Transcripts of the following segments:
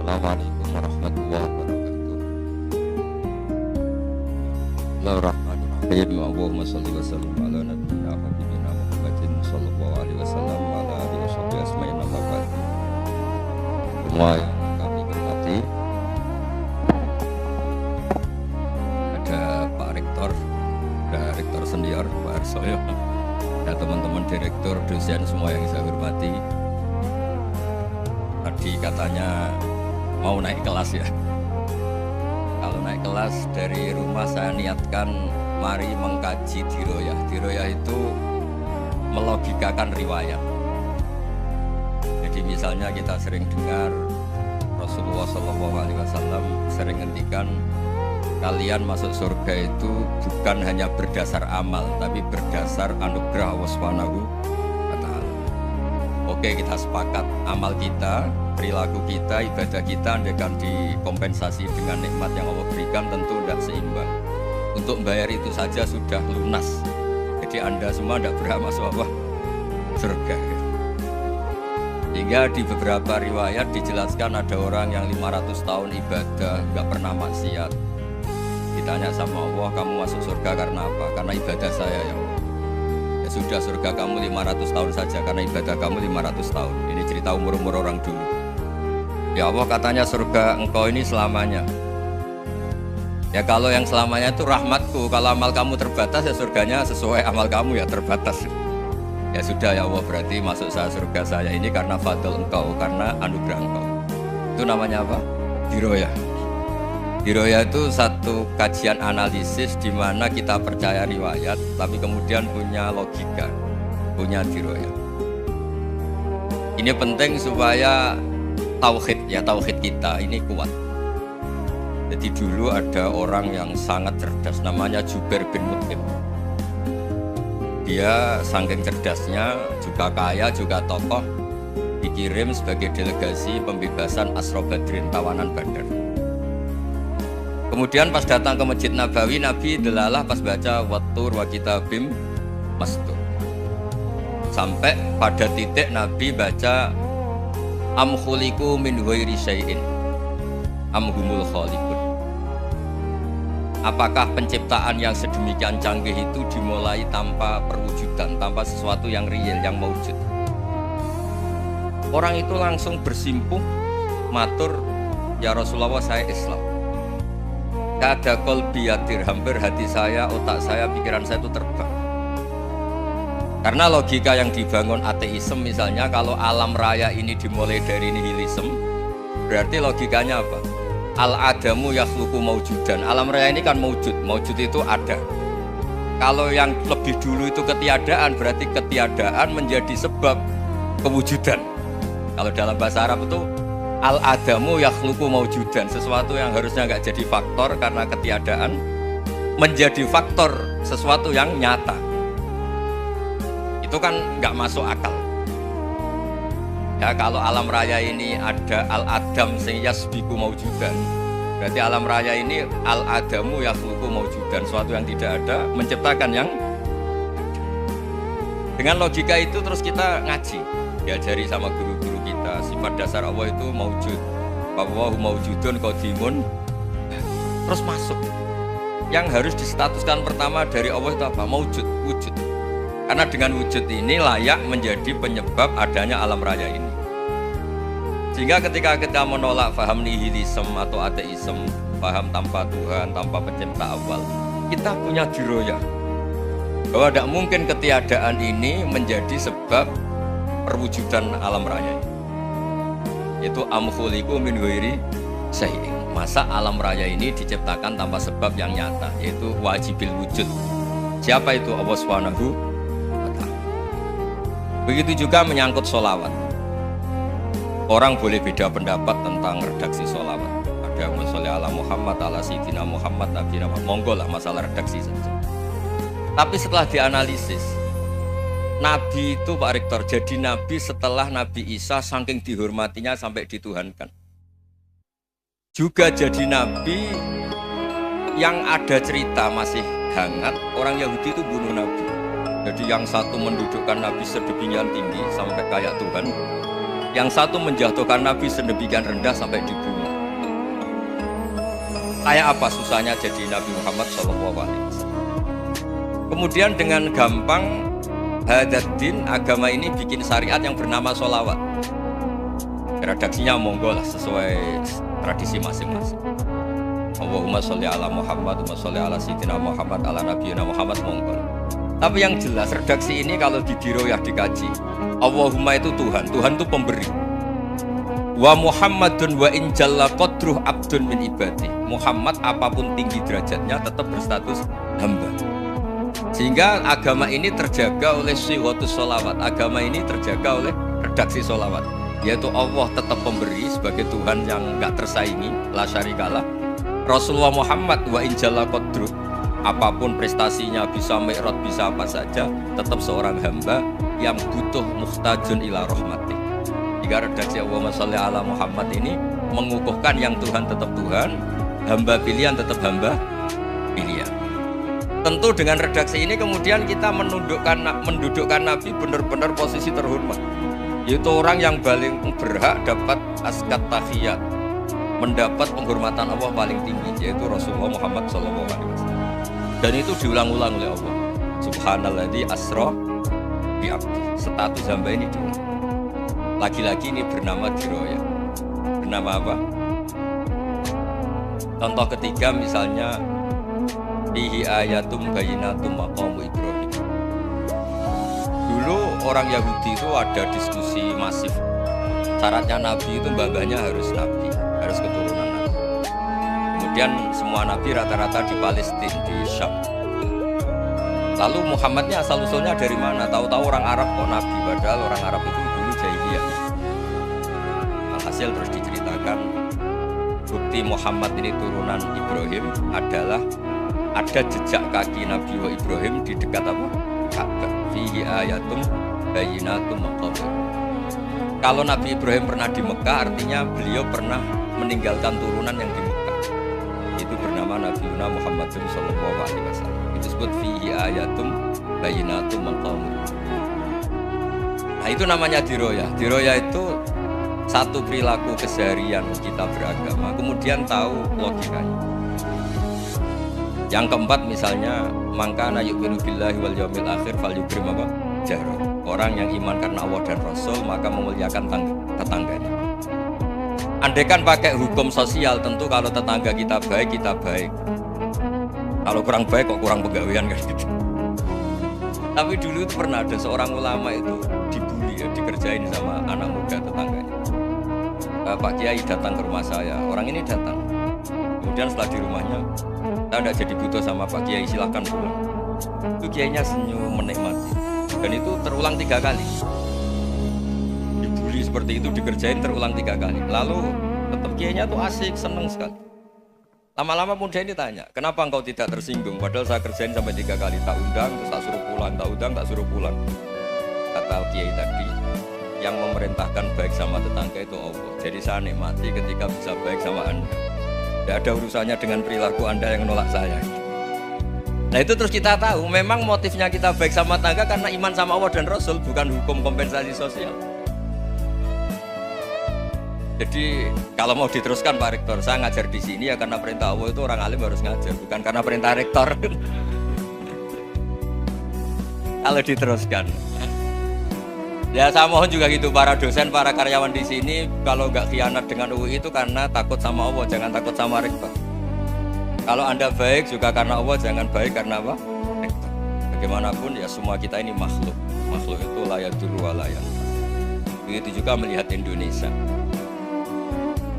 Assalamualaikum warahmatullahi wabarakatuh. Bismillahirrahmanirrahim. Allahumma shalli wa sallim ala nabiyyina habibina Muhammadin sallallahu alaihi wasallam wa ala alihi washabbihi asma'in amma ba'd. Semua yang kami hormati, ada Pak Rektor, ada Rektor Senior Pak Arsoyo, ada teman-teman direktur, dosen semua yang saya hormati. Tadi katanya mau naik kelas ya. Kalau naik kelas dari rumah saya niatkan mari mengkaji diroyah. Diroyah itu melogikakan riwayat. Jadi misalnya kita sering dengar Rasulullah SAW sering ngendikan kalian masuk surga itu bukan hanya berdasar amal, tapi berdasar anugerah Allah Subhanahu wa Ta'ala. Oke, kita sepakat amal kita, perilaku kita, ibadah kita andaikan dikompensasi dengan nikmat yang Allah berikan tentu tidak seimbang. Untuk membayar itu saja sudah lunas. Jadi Anda semua tidak berhak masuk apa? Surga. Hingga di beberapa riwayat dijelaskan ada orang yang 500 tahun ibadah nggak pernah maksiat. Ditanya sama Allah, kamu masuk surga karena apa? Karena ibadah saya ya Allah. Ya sudah, surga kamu 500 tahun saja karena ibadah kamu 500 tahun. Ini cerita umur-umur orang dulu. Ya Allah, katanya surga engkau ini selamanya. Ya kalau yang selamanya itu rahmatku. Kalau amal kamu terbatas ya surganya sesuai amal kamu ya terbatas. Ya sudah ya Allah, berarti masuk saya surga saya ini karena fadl engkau, karena anugerah engkau. Itu namanya apa? Diroyah. Diroyah itu satu kajian analisis di mana kita percaya riwayat tapi kemudian punya logika, punya diroyah. Ini penting supaya tauhid kita ini kuat. Jadi dulu ada orang yang sangat cerdas namanya Jubair bin Mut'im. Dia saking cerdasnya, juga kaya, juga tokoh, dikirim sebagai delegasi pembebasan Asra Badrin, tawanan Badar. Kemudian pas datang ke Masjid Nabawi, Nabi delalah pas baca Wattur wa kitabim mastur. Sampai pada titik Nabi baca am khuliqu min ghairi syai'in am humul khaliqun. Apakah penciptaan yang sedemikian canggih itu dimulai tanpa perwujudan, tanpa sesuatu yang real, yang mewujud? Orang itu langsung bersimpuh matur, ya Rasulullah saya Islam. Kada qalbi yatir, hampir hati saya, otak saya, pikiran saya itu terbang. Karena logika yang dibangun ateisme misalnya, kalau alam raya ini dimulai dari nihilisme, berarti logikanya apa? Al-adamu yakhluqu maujudan. Alam raya ini kan maujud, maujud itu ada. Kalau yang lebih dulu itu ketiadaan, berarti ketiadaan menjadi sebab kewujudan. Kalau dalam bahasa Arab itu al-adamu yakhluqu maujudan, sesuatu yang harusnya nggak jadi faktor karena ketiadaan menjadi faktor sesuatu yang nyata. Itu kan nggak masuk akal. Ya kalau alam raya ini ada al-adam sing yasbiqu maujudan, berarti alam raya ini al-adamu yakhluqu maujudan, sesuatu yang tidak ada menciptakan yang ada. Dengan logika itu terus kita ngaji, diajari sama guru-guru kita sifat dasar Allah itu maujud, Allahu maujudun qadimun, terus masuk. Yang harus distatuskan pertama dari Allah itu apa? Maujud, wujud. Karena dengan wujud ini layak menjadi penyebab adanya alam raya ini. Sehingga ketika kita menolak paham nihilisme atau ateisme, paham tanpa Tuhan, tanpa pencipta awal, kita punya diroyah bahwa tidak mungkin ketiadaan ini menjadi sebab perwujudan alam raya ini. Itu am khuliqu min ghairi syai'in. Masa alam raya ini diciptakan tanpa sebab yang nyata, yaitu wajibil wujud. Siapa itu? Allah Subhanahu. Begitu juga menyangkut sholawat. Orang boleh beda pendapat tentang redaksi sholawat. Ada yang sholli ala Muhammad, ala Sayyidina Muhammad, Nabi Muhammad. Monggo lah masalah redaksi saja. Tapi setelah dianalisis, Nabi itu Pak Rektor jadi Nabi setelah Nabi Isa saking dihormatinya sampai dituhankan. Juga jadi Nabi yang ada cerita masih hangat, orang Yahudi itu bunuh Nabi. Jadi yang satu mendudukkan Nabi sedemikian tinggi sampai kayak Tuhan, yang satu menjatuhkan Nabi sedemikian rendah sampai dibunuh. kayak apa susahnya jadi Nabi Muhammad SAW. Kemudian dengan gampang hadaddin, agama ini bikin syariat yang bernama sholawat. Redaksinya monggo lah sesuai tradisi masing-masing. Allahumma sholli ala Muhammad, Allahumma sholli ala Sayyidina Muhammad, ala Nabiyina Muhammad, monggo. Tapi yang jelas redaksi ini kalau di diroyah dikaji, Allahumma itu Tuhan, Tuhan itu pemberi. Wa Muhammadun wa in jalla qadruh abdun min ibadi. Muhammad apapun tinggi derajatnya tetap berstatus hamba. Sehingga agama ini terjaga oleh siwatus sholawat. Agama ini terjaga oleh redaksi sholawat, yaitu Allah tetap pemberi sebagai Tuhan yang enggak tersaingi, la syarikalah. Rasulullah Muhammad wa in jalla qadruh, apapun prestasinya, bisa mi'raj, bisa apa saja, tetap seorang hamba yang butuh muhtajun ila rahmatih. Jika redaksi Allahumma sholli ala Muhammad ini mengukuhkan yang Tuhan tetap Tuhan, hamba pilihan tetap hamba pilihan. Tentu dengan redaksi ini kemudian kita mendudukkan Nabi benar-benar posisi terhormat, yaitu orang yang paling berhak dapat askat tahiyat, mendapat penghormatan Allah paling tinggi, yaitu Rasulullah Muhammad SAW. Dan itu diulang-ulang oleh Allah. Subhanalladzi asra bi abdi. Status hamba ini diulang. Lagi-lagi ini bernama diroyah. Bernama apa? Contoh ketiga misalnya fihi ayatum bayyinatum maqamu Ibrahim. Dulu orang Yahudi itu ada diskusi masif. Syaratnya Nabi itu mbah-mbahnya harus Nabi, harus keturunan Nabi. Kemudian semua Nabi rata-rata di Palestina, di Syam. Lalu Muhammadnya asal-usulnya dari mana? Tahu-tahu orang Arab kok Nabi, padahal orang Arab itu dulu jahiliyah. Alhasil terus diceritakan bukti Muhammad ini turunan Ibrahim adalah ada jejak kaki Nabi wa Ibrahim di dekat apa? Ka'bah. Fihi ayatum bayyinatum maqam. Kalau Nabi Ibrahim pernah di Mekah, artinya beliau pernah meninggalkan turunan yang di Mekah. Itu bernama Nabi Muhammad sallallahu alaihi wasallam. Itu disebut fihi ayatum bayyinatum maqam. Nah, itu namanya diroyah. Diroyah itu satu perilaku keseharian kita beragama, kemudian tahu logikanya. Yang keempat misalnya mangkana yu'minu billahi wal yaumil akhir falyukrim apa? Jaro. Orang yang iman karena Allah dan Rasul maka memuliakan tetangganya. Andaikan pakai hukum sosial, tentu kalau tetangga kita baik, kita baik. Kalau kurang baik kok kurang pegawaian kan gitu. Tapi dulu itu pernah ada seorang ulama itu dibully ya, dikerjain sama anak muda tetangganya. Pak Kiai datang ke rumah saya, orang ini datang. Kemudian setelah di rumahnya, saya tidak jadi butuh sama Pak Kiai, silahkan pulang. Itu Kiainya senyum menikmati. Dan itu terulang 3 kali. Dibully seperti itu, dikerjain terulang 3 kali. Lalu tetap Kiainya tuh asik, seneng sekali. Lama-lama muda ini tanya, kenapa engkau tidak tersinggung? Padahal saya kerjain sampai 3 kali, tak undang, terus tak suruh pulang, tak undang, tak suruh pulang. Kata Kiai tadi, yang memerintahkan baik sama tetangga itu Allah. Jadi saya nikmati ketika bisa baik sama Anda. Tidak ada urusannya dengan perilaku Anda yang menolak saya. Nah itu terus kita tahu, memang motifnya kita baik sama tetangga karena iman sama Allah dan Rasul, bukan hukum kompensasi sosial. Jadi kalau mau diteruskan Pak Rektor, saya ngajar di sini ya karena perintah Allah, itu orang alim harus ngajar, bukan karena perintah Rektor. Kalau diteruskan, ya saya mohon juga gitu para dosen, para karyawan di sini, kalau nggak khianat dengan UI itu karena takut sama Allah, jangan takut sama Rektor. Kalau Anda baik juga karena Allah, jangan baik karena apa? Rektor. Bagaimanapun ya semua kita ini makhluk, makhluk itu layak dulu walayan. Begitu juga melihat Indonesia.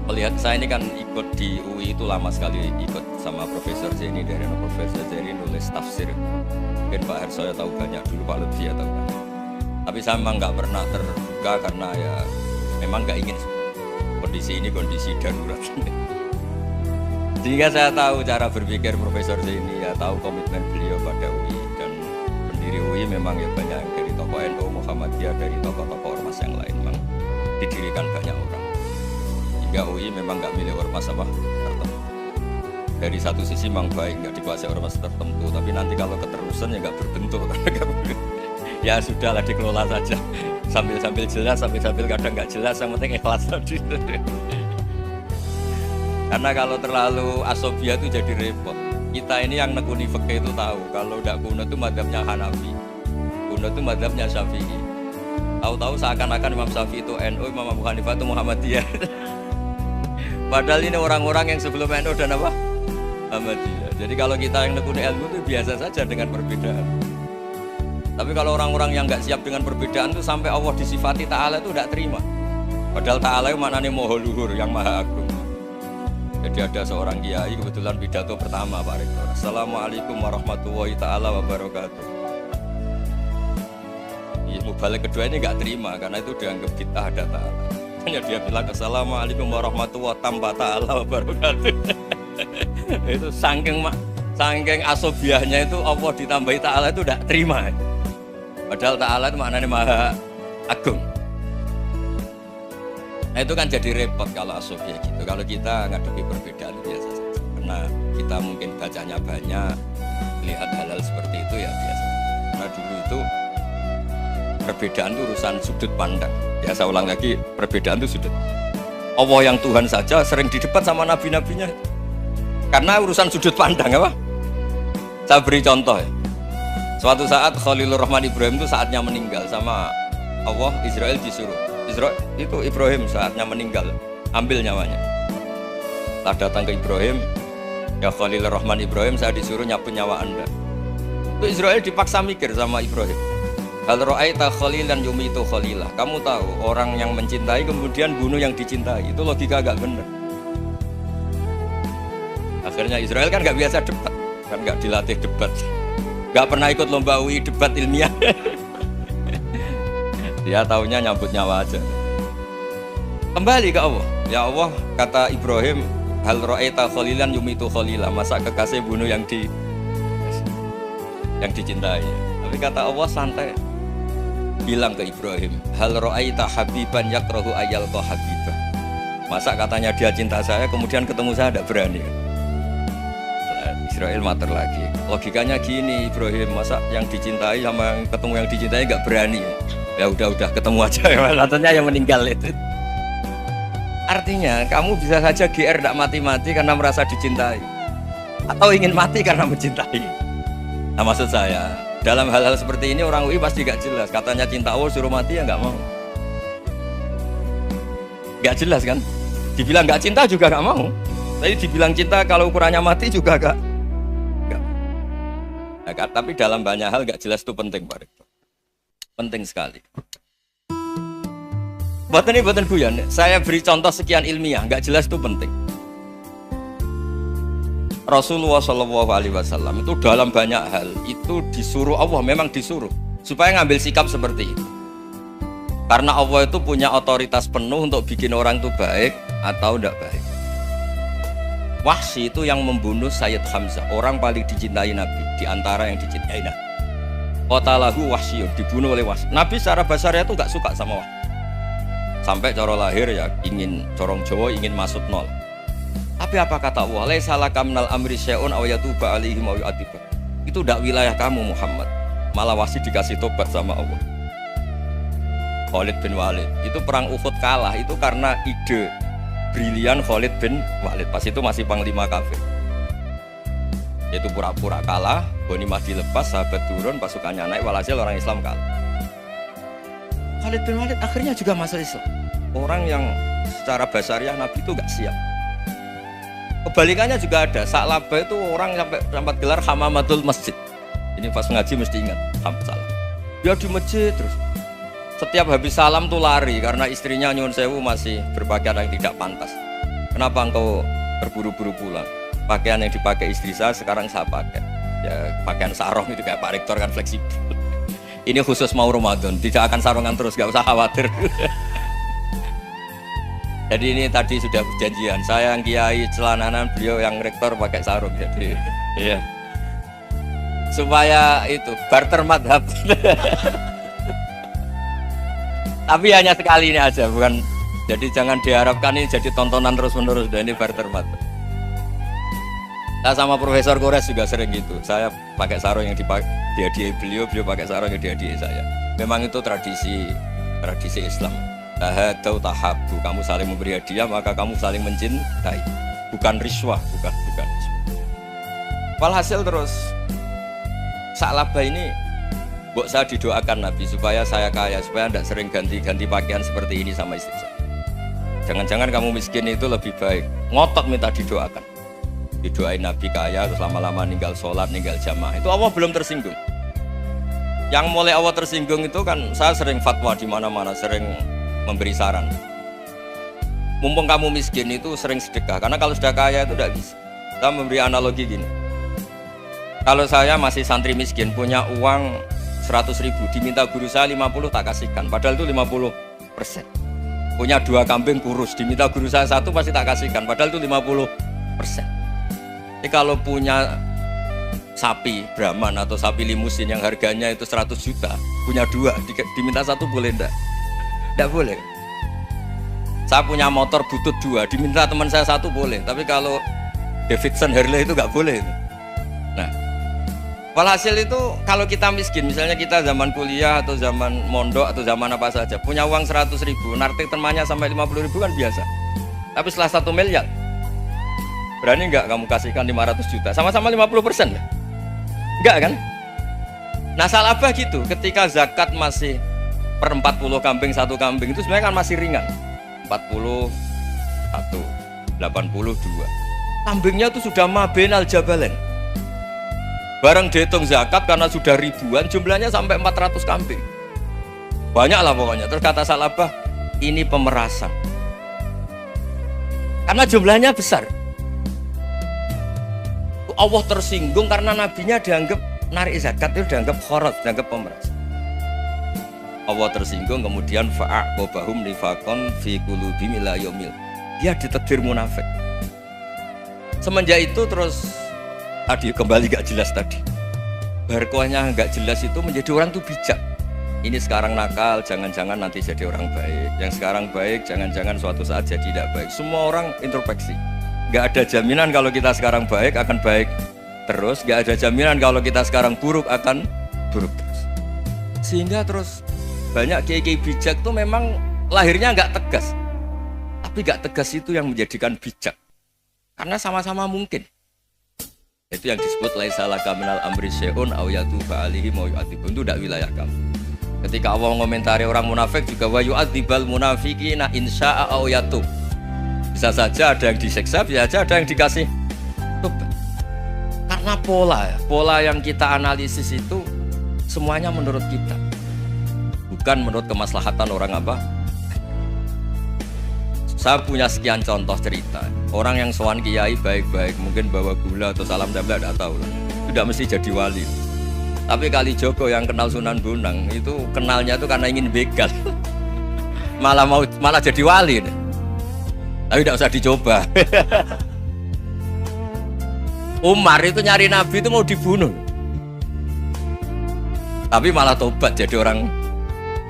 Melihat saya ini kan ikut di UI itu lama sekali, ikut sama Profesor Zeni, dari Profesor Zeni nulis tafsir. Mungkin Pak Hersoyo tahu banyak, dulu Pak Lutfi ya tahu banyak. Tapi saya memang nggak pernah terbuka karena ya memang nggak ingin kondisi ini kondisi darurat. Sehingga saya tahu cara berpikir Profesor Zeni, ya tahu komitmen beliau pada UI, dan pendiri UI memang ya banyak dari tokoh NU, Muhammadiyah, dari tokoh-tokoh ormas yang lain, memang didirikan banyak orang. Hingga UI memang nggak milih ormas apa tertentu. Dari satu sisi memang baik, nggak dikuasai ormas tertentu, tapi nanti kalau keterusan ya nggak berbentuk. Ya sudahlah, dikelola saja, sambil jelas, sambil kadang nggak jelas, yang penting ikhlas tadi. Karena kalau terlalu asobia itu jadi repot. Kita ini yang nekuni fikih itu tahu kalau udah kuno itu madzhabnya Hanafi, kuno itu madzhabnya Syafi'i. Tahu-tahu seakan-akan Imam Syafi'i itu NU, Imam Abu Hanifah itu Muhammadiyah. Padahal ini orang-orang yang sebelum NU dan apa? Muhammadiyah. Jadi kalau kita yang nekuni ilmu itu biasa saja dengan perbedaan. Tapi kalau orang-orang yang nggak siap dengan perbedaan itu sampai Allah disifati Ta'ala itu tidak terima. Padahal Ta'ala itu maknanya Maha Luhur, yang Maha Agung. Jadi ada seorang kiai kebetulan pidato pertama Pak Rektor. Assalamualaikum warahmatullahi ta'ala wabarakatuh. Balik kedua ini nggak terima karena itu dianggap kita ada Ta'ala. Hanya dia bilang Assalamualaikum warahmatullahi tanpa Ta'ala wabarakatuh. Itu saking asobiahnya itu Allah ditambahi Ta'ala itu tidak terima. Padahal Ta'ala itu maknanya Maha Agung. Nah itu kan jadi repot kalau asobiah gitu. Kalau kita ngadepi perbedaan biasa saja. Karena kita mungkin bacanya banyak, lihat hal-hal seperti itu ya biasa. Karena dulu itu perbedaan itu urusan sudut pandang. Ya saya ulang lagi, perbedaan itu sudut. Allah yang Tuhan saja sering didebat sama nabi-nabinya. Karena urusan sudut pandang apa? Saya beri contoh ya. Suatu saat Khalilur Rahman Ibrahim itu saatnya meninggal sama Allah, Israel disuruh. Israel itu Ibrahim saatnya meninggal, ambil nyawanya. Setelah datang ke Ibrahim, ya Khalilur Rahman Ibrahim, saya disuruh nyapu nyawa Anda. Itu Israel dipaksa mikir sama Ibrahim. Hal ra'aita khalilan yumitu khalilah. Kamu tahu orang yang mencintai kemudian bunuh yang dicintai. Itu logika agak benar. Akhirnya Israel kan nggak biasa debat, kan nggak dilatih debat, nggak pernah ikut lomba UI debat ilmiah. Dia taunya nyambut nyawa aja. Kembali ke Allah. Ya Allah, kata Ibrahim, hal ra'aita khalilan yumitu khalilah. Masa kekasih bunuh yang dicintai. Tapi kata Allah santai. Bilang ke Ibrahim, hal ra'aita habiban yakrahu ayyalqa habibah. Masa katanya dia cinta saya, kemudian ketemu saya tidak berani. Israel mater lagi. Logikanya gini Ibrahim, masa yang dicintai sama yang ketemu yang dicintai nggak berani ya? Ya udah ketemu aja. Katanya yang meninggal itu. Artinya kamu bisa saja GR tidak mati-mati karena merasa dicintai, atau ingin mati karena mencintai. Nah maksud saya dalam hal-hal seperti ini orang UI pasti gak jelas. Katanya cinta Allah suruh mati ya nggak mau. Gak jelas kan? Dibilang gak cinta juga gak mau. Tapi dibilang cinta kalau ukurannya mati juga gak. Nah, tapi dalam banyak hal gak jelas itu penting Pak Rektor. Penting sekali. Buatan guyon. Saya beri contoh sekian ilmiah, nggak jelas itu penting. Rasulullah SAW itu dalam banyak hal itu disuruh Allah, memang disuruh supaya ngambil sikap seperti itu. Karena Allah itu punya otoritas penuh untuk bikin orang itu baik atau tidak baik. Wahsy itu yang membunuh Sayyid Hamzah, orang paling dicintai Nabi di antara yang dicintai Nabi. Qatalahu Wahsyun, dibunuh oleh Wahsy. Nabi secara basarnya itu gak suka sama Wahsy. Sampai cara lahir ya ingin corong Jawa ingin masuk nol. Tapi apa kata Allah? Laisa laka minal amri syai'un aw yatuba alaihim aw yu'adzibah. Itu tidak wilayah kamu Muhammad. Malah Wahsy dikasih tobat sama Allah. Khalid bin Walid itu perang Uhud kalah itu karena ide brilian Khalid bin Walid. Pas itu masih panglima kafir. Yaitu pura-pura kalah, ghanimah dilepas, sahabat turun, pasukannya naik, walhasil orang Islam kalah. Khalid bin Walid akhirnya juga masuk Islam. Orang yang secara basariah Nabi itu gak siap. Kebalikannya juga ada. Sa'labah itu orang sampai gelar hamamatul masjid. Ini pas ngaji mesti ingat salam. Dia di masjid terus. Setiap habis salam tuh lari karena istrinya nyuwun sewu masih berpakaian yang tidak pantas. Kenapa engkau berburu-buru pulang? Pakaian yang dipakai istri saya sekarang saya pakai. Ya pakaian sarung itu kayak Pak Rektor kan fleksibel. Ini khusus mau Ramadan, tidak akan sarungan terus, gak usah khawatir. Jadi ini tadi sudah perjanjian. Saya yang kiai celananan, beliau yang rektor pakai sarung. Jadi iya. Supaya itu barter madhab. Tapi hanya sekali ini aja, bukan. Jadi jangan diharapkan ini jadi tontonan terus-menerus. Dan ini barter madhab. Saya sama Profesor Kores juga sering gitu. Saya pakai sarung yang dihadiahi beliau pakai sarung yang dihadiahi saya. Memang itu tradisi Islam. Tahadau tahabbu, kamu saling memberi hadiah maka kamu saling mencintai. bukan riswah, bukan. Walhasil terus Sa'labah ini mbok saya didoakan Nabi supaya saya kaya, supaya tidak sering ganti-ganti pakaian seperti ini sama istri saya. Jangan-jangan kamu miskin itu lebih baik. Ngotot minta didoakan. Didoain Nabi kaya, terus lama-lama ninggal sholat, ninggal jamaah. Itu Allah belum tersinggung. Yang mulai Allah tersinggung itu kan saya sering fatwa di mana-mana, sering memberi saran. Mumpung kamu miskin itu sering sedekah, karena kalau sudah kaya itu tidak bisa. Kita memberi analogi gini. Kalau saya masih santri miskin, punya uang 100.000, diminta guru saya 50 tak kasihkan, padahal itu 50%. Punya 2 kambing kurus, diminta guru saya 1 pasti tak kasihkan, padahal itu 50%. Jadi kalau punya sapi Brahman atau sapi limusin yang harganya itu 100 juta, punya 2, diminta 1 boleh enggak? Enggak boleh. Saya punya motor butut 2, diminta teman saya 1 boleh, tapi kalau Davidson Harley itu enggak boleh. Nah, walhasil itu kalau kita miskin, misalnya kita zaman kuliah atau zaman mondok atau zaman apa saja, punya uang 100.000, nartik temannya sampai 50.000 kan biasa. Tapi setelah 1 miliar, berani nggak kamu kasihkan 500 juta? Sama-sama 50% ya? Enggak kan? Nah Sa'labah gitu, ketika zakat masih per 40 kambing 1 kambing itu sebenarnya kan masih ringan. 41, 82. Kambingnya itu sudah mabenal jabalen. Barang dihitung zakat karena sudah ribuan, jumlahnya sampai 400 kambing. Banyak lah pokoknya. Terus kata Sa'labah, ini pemerasan. Karena jumlahnya besar. Allah tersinggung karena nabinya dianggap narik zakat itu dianggap kharat, dianggap pemeras. Allah tersinggung, kemudian fa'aqobahum nifaqon fi qulubihim ila yaumil. Dia ditakdir munafik. Semenjak itu terus tadi kembali gak jelas tadi. Barkohnya gak jelas itu menjadi orang tuh bijak. Ini sekarang nakal, jangan-jangan nanti jadi orang baik. Yang sekarang baik, jangan-jangan suatu saat jadi tidak baik. Semua orang introspeksi. Gak ada jaminan kalau kita sekarang baik akan baik terus. Gak ada jaminan kalau kita sekarang buruk akan buruk terus. Sehingga terus banyak kiai-kiai bijak tuh memang lahirnya gak tegas. Tapi gak tegas itu yang menjadikan bijak. Karena sama-sama mungkin. Itu yang disebut laisa laka minal amri syai'un aw yatuba alihi mau yu'adzibun, itu tidak wilayah kamu. Ketika Allah mengomentari orang munafik juga wa yu'adzibal munafiqina insya'a aw yatub. Bisa saja ada yang disiksa, bisa saja ada yang dikasih tobat. Karena pola yang kita analisis itu semuanya menurut kita, bukan menurut kemaslahatan orang apa. Saya punya sekian contoh cerita. Orang yang sowan kiai baik-baik, mungkin bawa gula atau salam dabla, tidak tahu lah. Tidak mesti jadi wali. Tapi Kalijogo yang kenal Sunan Bonang itu kenalnya itu karena ingin begal. malah jadi wali. Tapi tidak usah dicoba. Umar itu nyari Nabi itu mau dibunuh. Tapi malah tobat jadi orang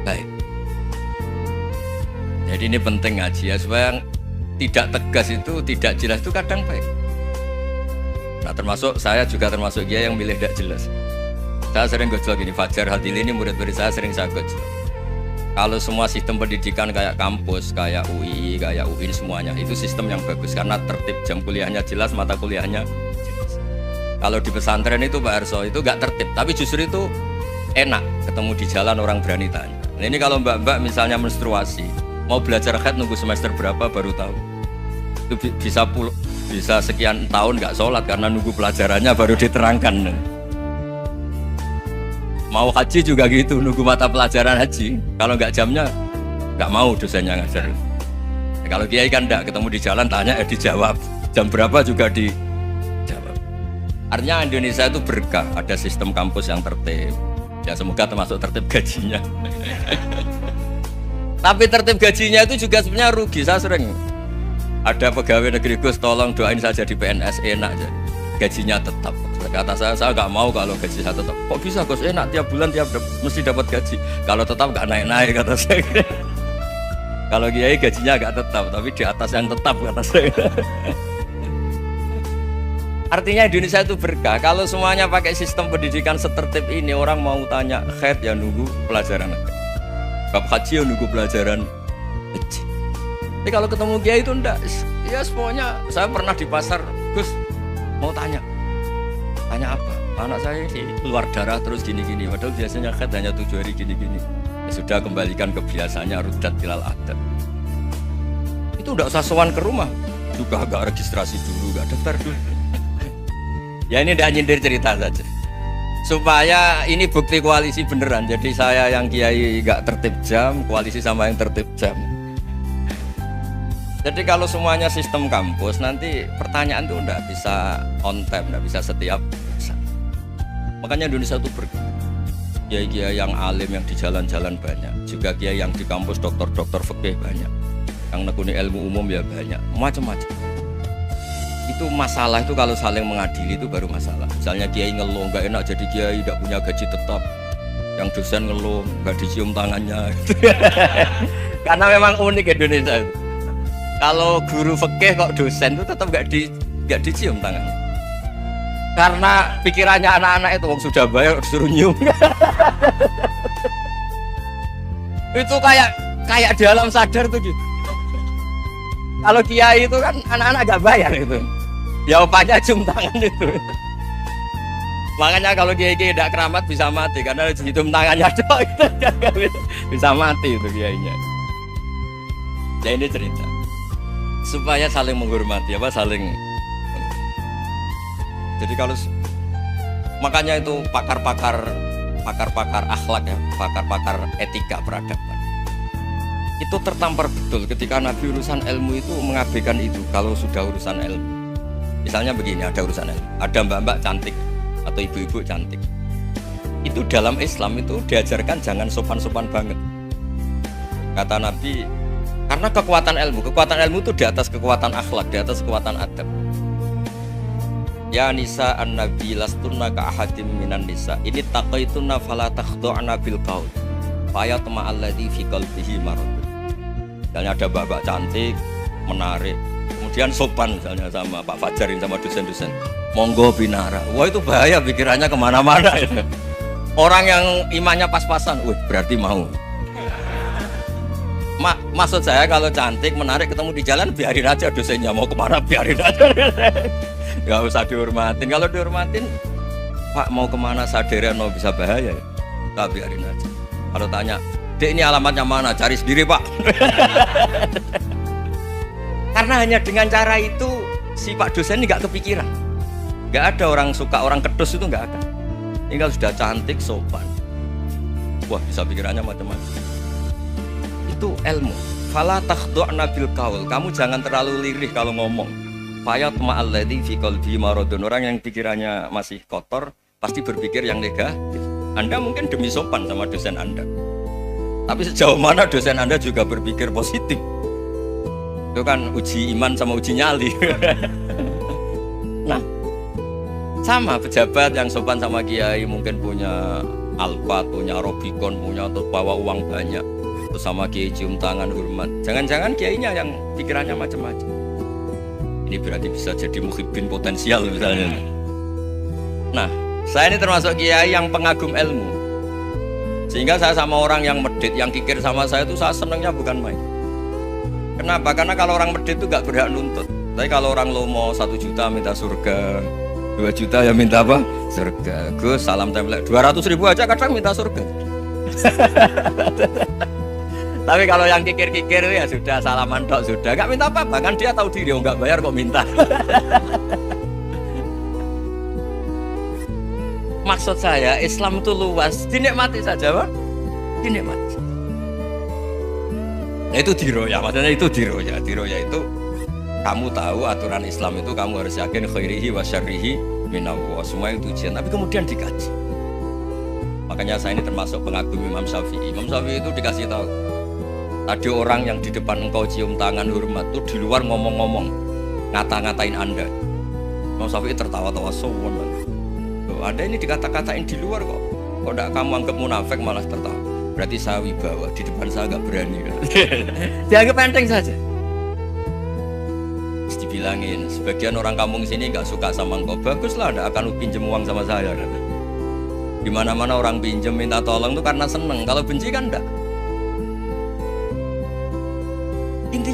baik. Jadi ini penting ngaji ya, supaya tidak tegas itu, tidak jelas itu kadang baik. Nah termasuk saya juga termasuk dia yang milih tidak jelas. Saya sering gojol gini, Fajar Hadili ini murid-murid saya sering saya gojol. Kalau semua sistem pendidikan kayak kampus, kayak UI, kayak UIN semuanya, itu sistem yang bagus karena tertib, jam kuliahnya jelas, mata kuliahnya jelas. Kalau di pesantren itu Pak Arso itu gak tertib, tapi justru itu enak ketemu di jalan orang berani tanya. Nah, ini kalau mbak-mbak misalnya menstruasi, mau belajar haid nunggu semester berapa baru tahu. Itu bisa sekian tahun nggak sholat karena nunggu pelajarannya baru diterangkan. Mau haji juga gitu, nunggu mata pelajaran haji. Kalau nggak jamnya nggak mau dosennya ngajar. Nah, kalau kiai kan nggak ketemu di jalan tanya dijawab. Jam berapa juga dijawab. Artinya Indonesia itu berkah, ada sistem kampus yang tertib. Ya semoga termasuk tertib gajinya. Tapi tertib gajinya itu juga sebenarnya rugi. Saya sering ada pegawai negeri Gus, tolong doain saja di PNS enak aja. Gajinya tetap. Kata saya nggak mau kalau gaji saya tetap. Kok bisa Gus enak tiap bulan mesti dapat gaji. Kalau tetap nggak naik-naik kata saya. Kalau kiai gajinya nggak tetap, tapi di atas yang tetap kata saya. Artinya Indonesia itu berkah. Kalau semuanya pakai sistem pendidikan setertib ini, orang mau tanya khair ya nunggu pelajaran. Bab haji ya nunggu pelajaran haji. Tapi kalau ketemu kiai itu enggak. Ya semuanya. Saya pernah di pasar, Gus mau tanya apa? Anak saya sih keluar darah terus gini-gini. Padahal biasanya kan hanya 7 hari gini-gini. Ya sudah, kembalikan ke biasanya, rudat ilal adat. Itu enggak usah sowan ke rumah. Juga agak registrasi dulu, enggak daftar dulu. Ya ini tidak nyindir cerita saja. Supaya ini bukti koalisi beneran. Jadi saya yang kiai enggak tertib jam, koalisi sama yang tertib jam. Jadi kalau semuanya sistem kampus, nanti pertanyaan tuh enggak bisa on time, enggak bisa setiap saat. Makanya Indonesia itu kiai-kiai yang alim yang di jalan-jalan banyak, juga kiai yang di kampus dokter-dokter fikih banyak, yang nekuni ilmu umum ya banyak, macam-macam. Itu masalah itu kalau saling mengadili itu baru masalah. Misalnya kiai ngeluh, enggak enak jadi kiai, enggak punya gaji tetap. Yang dosen ngeluh, enggak dicium tangannya. Karena memang unik Indonesia itu. Kalau guru fikih kok dosen itu tetap nggak dicium tangannya. Karena pikirannya anak-anak itu wong sudah bayar disuruh nyium. Itu kayak di alam sadar tuh gitu. Kalau kiai itu kan anak-anak nggak bayar itu. Ya upahnya cium tangan itu. Makanya kalau kiai tidak keramat bisa mati karena cium tangannya doang bisa mati itu kiainya. Ya ini cerita. Supaya saling menghormati, saling. Jadi kalau makanya itu pakar-pakar akhlak ya, pakar-pakar etika peradaban. Itu tertampar betul ketika Nabi urusan ilmu itu mengabaikan itu. Kalau sudah urusan ilmu, misalnya begini, ada urusan ilmu, ada mbak-mbak cantik atau ibu-ibu cantik. Itu dalam Islam itu diajarkan jangan sopan-sopan banget. Kata Nabi, karena kekuatan ilmu itu di atas kekuatan akhlak, di atas kekuatan adab. Ya nisa an-nabi lastunna ka ahadim minan nisa. Ini taqaitunna fala takhdu'na bil qaul. Fa yatma alladhi fi qalbihi marad. Misalnya ada mbak cantik, menarik, kemudian sopan misalnya sama Pak Fajarin sama dosen-dosen. Monggo binara. Wah itu bahaya, pikirannya kemana-mana itu. Orang yang imannya pas-pasan, berarti mau. Maksud saya kalau cantik, menarik, ketemu di jalan biarin aja dosennya mau kemana biarin aja. Gak usah dihormatin. Kalau dihormatin, Pak mau kemana sadarian mau bisa bahaya ya. Tak biarin aja. Kalau tanya, Dek ini alamatnya mana? Cari sendiri Pak. Karena hanya dengan cara itu si Pak dosen ini gak kepikiran. Gak ada orang suka orang kedus itu gak ada. Ini kalau sudah cantik, sopan, wah bisa pikirannya macam-macam. Itu ilmu. Fala takhdu'na bil qaul. Kamu jangan terlalu lirih kalau ngomong. Fayat ma'alladzi fi qalbi maradun. Orang yang pikirannya masih kotor pasti berpikir yang negatif. Anda mungkin demi sopan sama dosen Anda. Tapi sejauh mana dosen Anda juga berpikir positif. Itu kan uji iman sama uji nyali. Nah, sama pejabat yang sopan sama kiai mungkin punya Alphard, punya Robicon, punya atau bawa uang banyak. Sama kiai cium tangan hormat. Jangan-jangan kiainya yang pikirannya macam-macam. Ini berarti bisa jadi muhibbin potensial misalnya. Nah, saya ini termasuk kiai yang pengagum ilmu. Sehingga saya sama orang yang medit, yang kikir sama saya itu saya senangnya bukan main. Kenapa? Karena kalau orang medit itu gak berhak nuntut. Tapi kalau orang lomo 1 juta minta surga, 2 juta ya minta apa? Surga. Gus salam template 200.000 aja kadang minta surga. Tapi kalau yang kikir-kikir ya sudah salaman tok sudah, gak minta apa-apa kan dia tahu diri, nggak bayar kok minta. Maksud saya Islam itu luas, dinikmati saja, Pak. Dinikmati. Nah, itu diroya, maksudnya itu diroya. Diroya itu kamu tahu aturan Islam itu kamu harus yakin khairihi wa syarrihi minallah, semua itu ujian, tapi kemudian dikaji. Makanya saya ini termasuk pengagum Imam Syafi'i. Imam Syafi'i itu dikasih tahu. Ada orang yang di depan engkau cium tangan hormat tuh di luar ngomong-ngomong ngata-ngatain Anda. Imam Syafi'i tertawa-tawa sowan. Loh, Anda ini dikata-katain di luar kok. Kok enggak kamu anggap munafik malah tertawa. Berarti saya wibawa, di depan saya enggak berani. Dianggap enteng saja. Terus dibilangin, sebagian orang kampung sini enggak suka sama engkau. Baguslah, enggak akan pinjem uang sama saya. Di mana-mana orang pinjem minta tolong tuh karena seneng. Kalau benci kan enggak.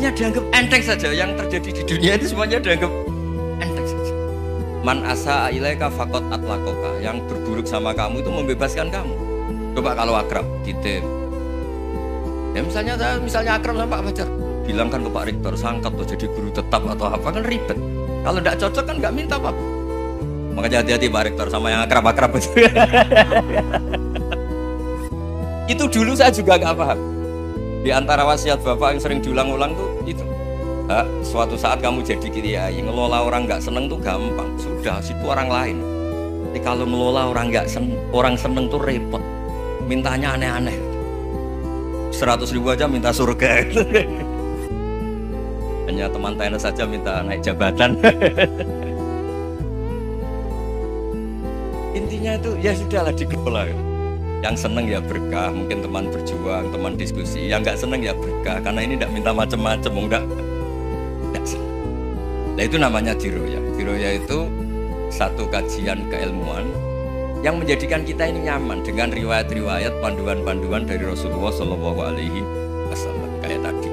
Intinya dianggap enteng saja. Yang terjadi di dunia itu semuanya dianggap enteng saja. Man asa ilaika faqad atlaqaka. Yang berburuk sama kamu itu membebaskan kamu. Coba kalau akrab, titip. Ya misalnya akrab sama Pak Fajar, bilang kan ke Pak Rektor, sangkat tuh jadi guru tetap atau apa, kan ribet. Kalau tidak cocok kan nggak minta apa-apa. Makanya hati-hati Pak Rektor sama yang akrab-akrab itu. Itu dulu saya juga nggak paham. Di antara wasiat Bapak yang sering diulang-ulang tuh itu. Suatu saat kamu jadi kiai, ngelola orang nggak seneng tuh gampang. Sudah, situ orang lain. Tapi kalau ngelola orang nggak orang seneng tuh repot. Mintanya aneh-aneh. 100.000 aja minta surga. Hanya teman tenis saja minta naik jabatan. Intinya itu ya sudahlah dikelola. Yang seneng ya berkah, mungkin teman berjuang, teman diskusi. Yang nggak seneng ya berkah, karena ini tidak minta macam-macam, enggak seneng. Nah itu namanya diroya. Diroya itu satu kajian keilmuan yang menjadikan kita ini nyaman dengan riwayat-riwayat, panduan-panduan dari Rasulullah Shallallahu Alaihi Wasallam. Kayak tadi,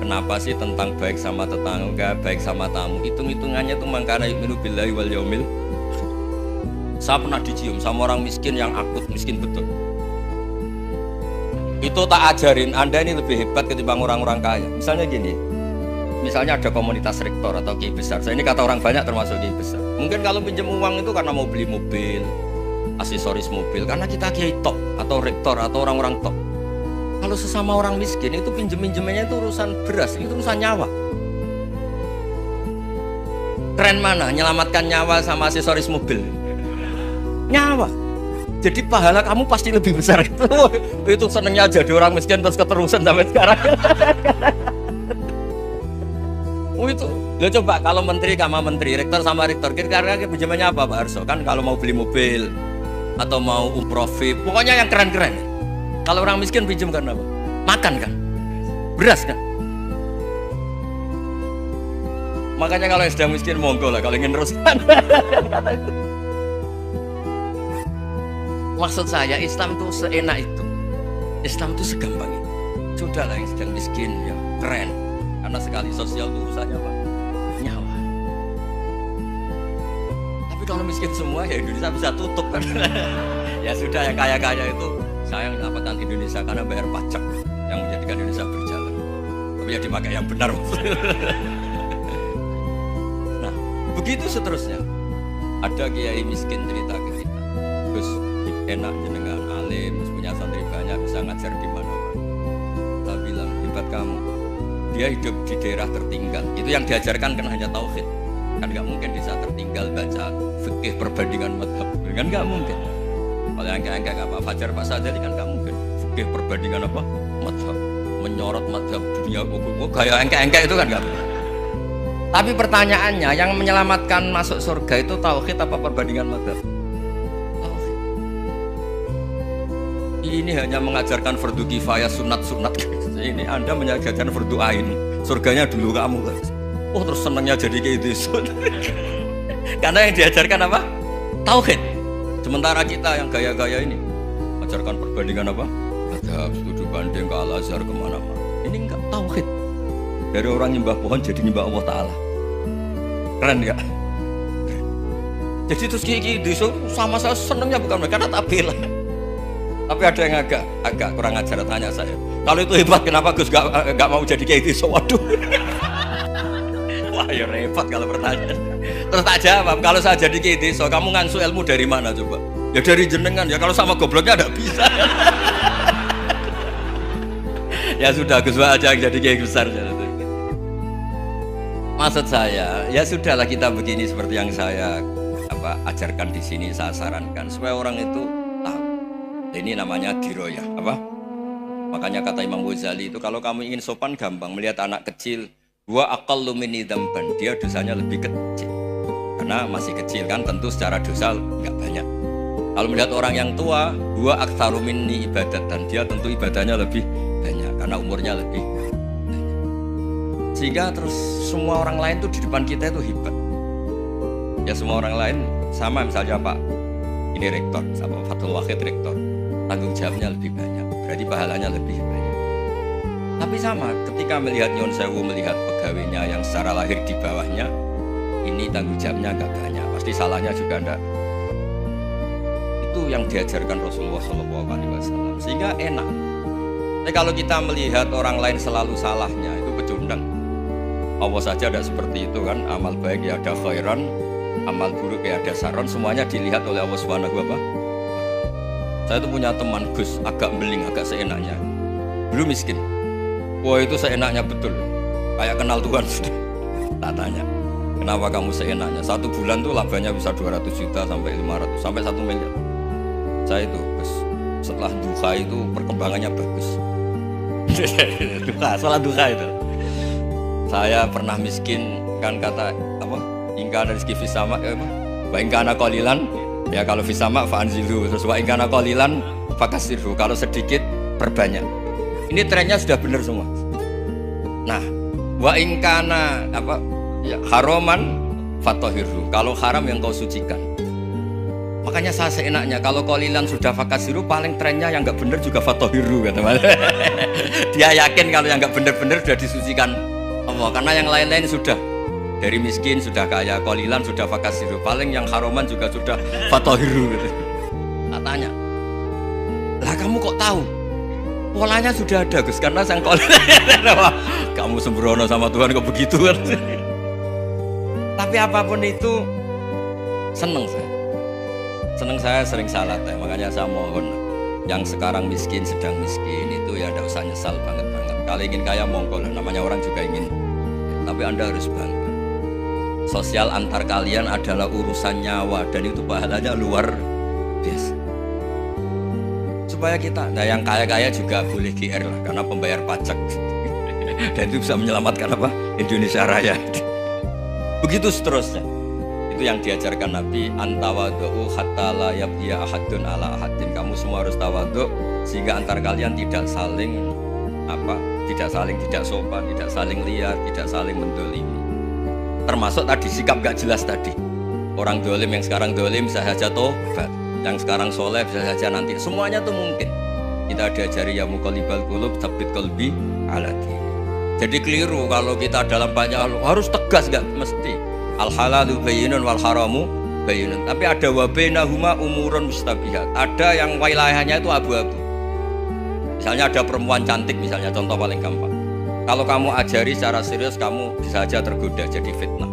kenapa sih tentang baik sama tetangga, baik sama tamu, hitung-hitungannya tuh mangkana yu'minu billahi wal yaumil. Saya pernah dicium sama orang miskin yang akut miskin betul. Itu tak ajarin, Anda ini lebih hebat ketimbang orang-orang kaya. Misalnya gini, misalnya ada komunitas rektor atau kiai besar. Saya ini kata orang banyak termasuk kiai besar. Mungkin kalau pinjam uang itu karena mau beli mobil, aksesoris mobil, karena kita kiai top atau rektor atau orang-orang top. Kalau sesama orang miskin itu pinjem-pinjemannya itu urusan beras, itu urusan nyawa. Keren mana menyelamatkan nyawa sama aksesoris mobil? Nyawa. Jadi pahala kamu pasti lebih besar itu. Itu senengnya jadi orang miskin terus keterusan sampai sekarang. Itu. Lo coba kalau menteri sama menteri, rektor sama rektor, kira-kira pinjamannya apa Pak Arso? Kan kalau mau beli mobil atau mau umroh VIP, pokoknya yang keren-keren. Kalau orang miskin pinjam kan apa? Makan kan? Beras kan? Makanya kalau yang sedang miskin monggo lah kalau ingin teruskan. Maksud saya Islam itu seenak itu. Islam itu segampang itu. Sudahlah yang sedang miskin ya keren. Karena sekali sosial itu urusannya apa? Nyawa. Tapi kalau miskin semua ya Indonesia bisa tutup kan. Ya sudah yang kaya-kaya itu saya mendapatkan Indonesia karena bayar pajak yang menjadikan Indonesia berjalan. Tapi ya dipakai yang benar. Nah, begitu seterusnya. Ada kiai miskin cerita ke kita. Terus enak jenengan alim, terus punya santri banyak, bisa ngajar di mana-mana. Saya bilang hebat kamu. Dia hidup di daerah tertinggal. Itu yang diajarkan kan hanya tauhid. Kan nggak mungkin bisa tertinggal baca fikih perbandingan madhab. Kan nggak mungkin. Kalau yang kayak nggak Pak Fajar, Pak Sadali kan nggak mungkin. Fikih perbandingan apa? Madhab. Menyorot madhab dunia hukum. Kayak engke-engke itu kan nggak mungkin. Tapi pertanyaannya, yang menyelamatkan masuk surga itu tauhid apa perbandingan madhab? Tauhid. Ini hanya mengajarkan fardu kifayah, sunat-sunat. Ini Anda mengajarkan fardu ain. Surganya dulu kamu kan. Oh terus senangnya jadi kayak gitu. Karena yang diajarkan apa? Tauhid. Sementara kita yang gaya-gaya ini ajarkan perbandingan apa? Madhab, studi banding ke Al-Azhar kemana-mana. Ini enggak tauhid. Dari orang nyembah pohon jadi nyembah Allah Ta'ala. Keren enggak? Jadi terus kayak gitu sama saya senangnya bukan karena tak bela. Tapi ada yang agak kurang ajar tanya saya. Kalau itu hebat kenapa Gus gak mau jadi kayak gitu? Waduh. Wah ya repot kalau pertanyaan. Terus tak jawab, kalau saya jadi kayak gitu, kamu ngangsu ilmu dari mana coba? Ya dari jenengan, ya kalau sama gobloknya tidak bisa. Ya sudah Gus aja yang jadi kayak besar. Maksud saya, ya sudahlah kita begini seperti yang saya ajarkan di sini, saya sarankan supaya orang itu tahu. Ini namanya diroyah, apa? Makanya kata Imam Ghazali itu kalau kamu ingin sopan gampang melihat anak kecil, wa aqallu minni dzamban, dia dosanya lebih kecil. Karena masih kecil kan tentu secara dosa enggak banyak. Kalau melihat orang yang tua, wa aktsaru minni ibadatan, dia tentu ibadahnya lebih banyak karena umurnya lebih banyak. Sehingga terus semua orang lain tuh di depan kita itu hebat. Ya semua orang lain sama misalnya Pak ini rektor, sama Fathul Wahid rektor. Tanggung jawabnya lebih banyak, berarti pahalanya lebih banyak. Tapi sama, ketika melihat Nyon Sewu, melihat pegawainya yang secara lahir di bawahnya, ini tanggung jawabnya agak banyak, pasti salahnya juga enggak. Itu yang diajarkan Rasulullah SAW, sehingga enak. Tapi kalau kita melihat orang lain selalu salahnya, itu pecundang. Allah saja tidak seperti itu kan, amal baik ya ada khairan, amal buruk ya ada saron, semuanya dilihat oleh Allah Subhanahu wa Ta'ala. Saya tuh punya teman Gus, agak beling, agak seenaknya. Dulu miskin. Wah itu seenaknya betul, kayak kenal Tuhan sudah. Tak tanya, kenapa kamu seenaknya? 1 bulan tuh labanya bisa 200 juta sampai 500, sampai 1 miliar. Saya itu, Gus, setelah duha itu perkembangannya bagus. Duha, salah duha itu. Saya pernah miskin, kan kata apa? Ingka dari rezeki fisama, wa ingkana qalilan, ya kalau fisama fa'anzilu, terus wa ingkana qalilan fakasirhu, kalau sedikit perbanyak. Ini trennya sudah benar semua. Nah, wa ingkana apa? Ya, haroman fatohirhu. Kalau haram yang kau sucikan. Makanya saya seenaknya kalau qalilan sudah fakasiru, paling trennya yang enggak benar juga fatohirhu kata Mas. Dia yakin kalau yang enggak benar-benar sudah disucikan Allah, karena yang lain-lain sudah dari miskin sudah kaya, qalilan sudah fakasiru, paling yang haroman juga sudah fatohirhu gitu. Tak tanya. Lah kamu kok tahu? Polanya sudah ada Gus, karena sang kamu sembrono sama Tuhan kok begitu kan. Tapi apapun itu seneng saya sering salah teh. Makanya saya mohon yang sekarang miskin, sedang miskin itu ya tidak usah nyesal banget. Kalau ingin kaya monggo lah, namanya orang juga ingin, tapi Anda harus bangga. Sosial antar kalian adalah urusan nyawa dan itu pahalanya luar biasa. Supaya kita, nah yang kaya-kaya juga boleh GR lah, karena pembayar pajak dan itu bisa menyelamatkan apa? Indonesia Raya. Begitu seterusnya. Itu yang diajarkan Nabi, antawadhu hatta la yabghiya ahadun ala ahadin. Kamu semua harus tawadhu sehingga antar kalian tidak saling tidak sopan, tidak saling liar, tidak saling mendolimi. Termasuk tadi sikap gak jelas tadi. Orang dolim yang sekarang dolim bisa saja tobat, yang sekarang soleh bisa saja nanti, semuanya tuh mungkin. Kita diajari ya muqallibal qulub tsabbit qalbi ala din. Jadi keliru kalau kita dalam banyak hal harus tegas, gak mesti. Al halalu bayyinun wal haramu bayyinun. Tapi ada wa bainahuma umurun mustabihat. Ada yang wilayahnya itu abu-abu. Misalnya ada perempuan cantik, misalnya contoh paling gampang. Kalau kamu ajari secara serius, kamu bisa saja tergoda jadi fitnah.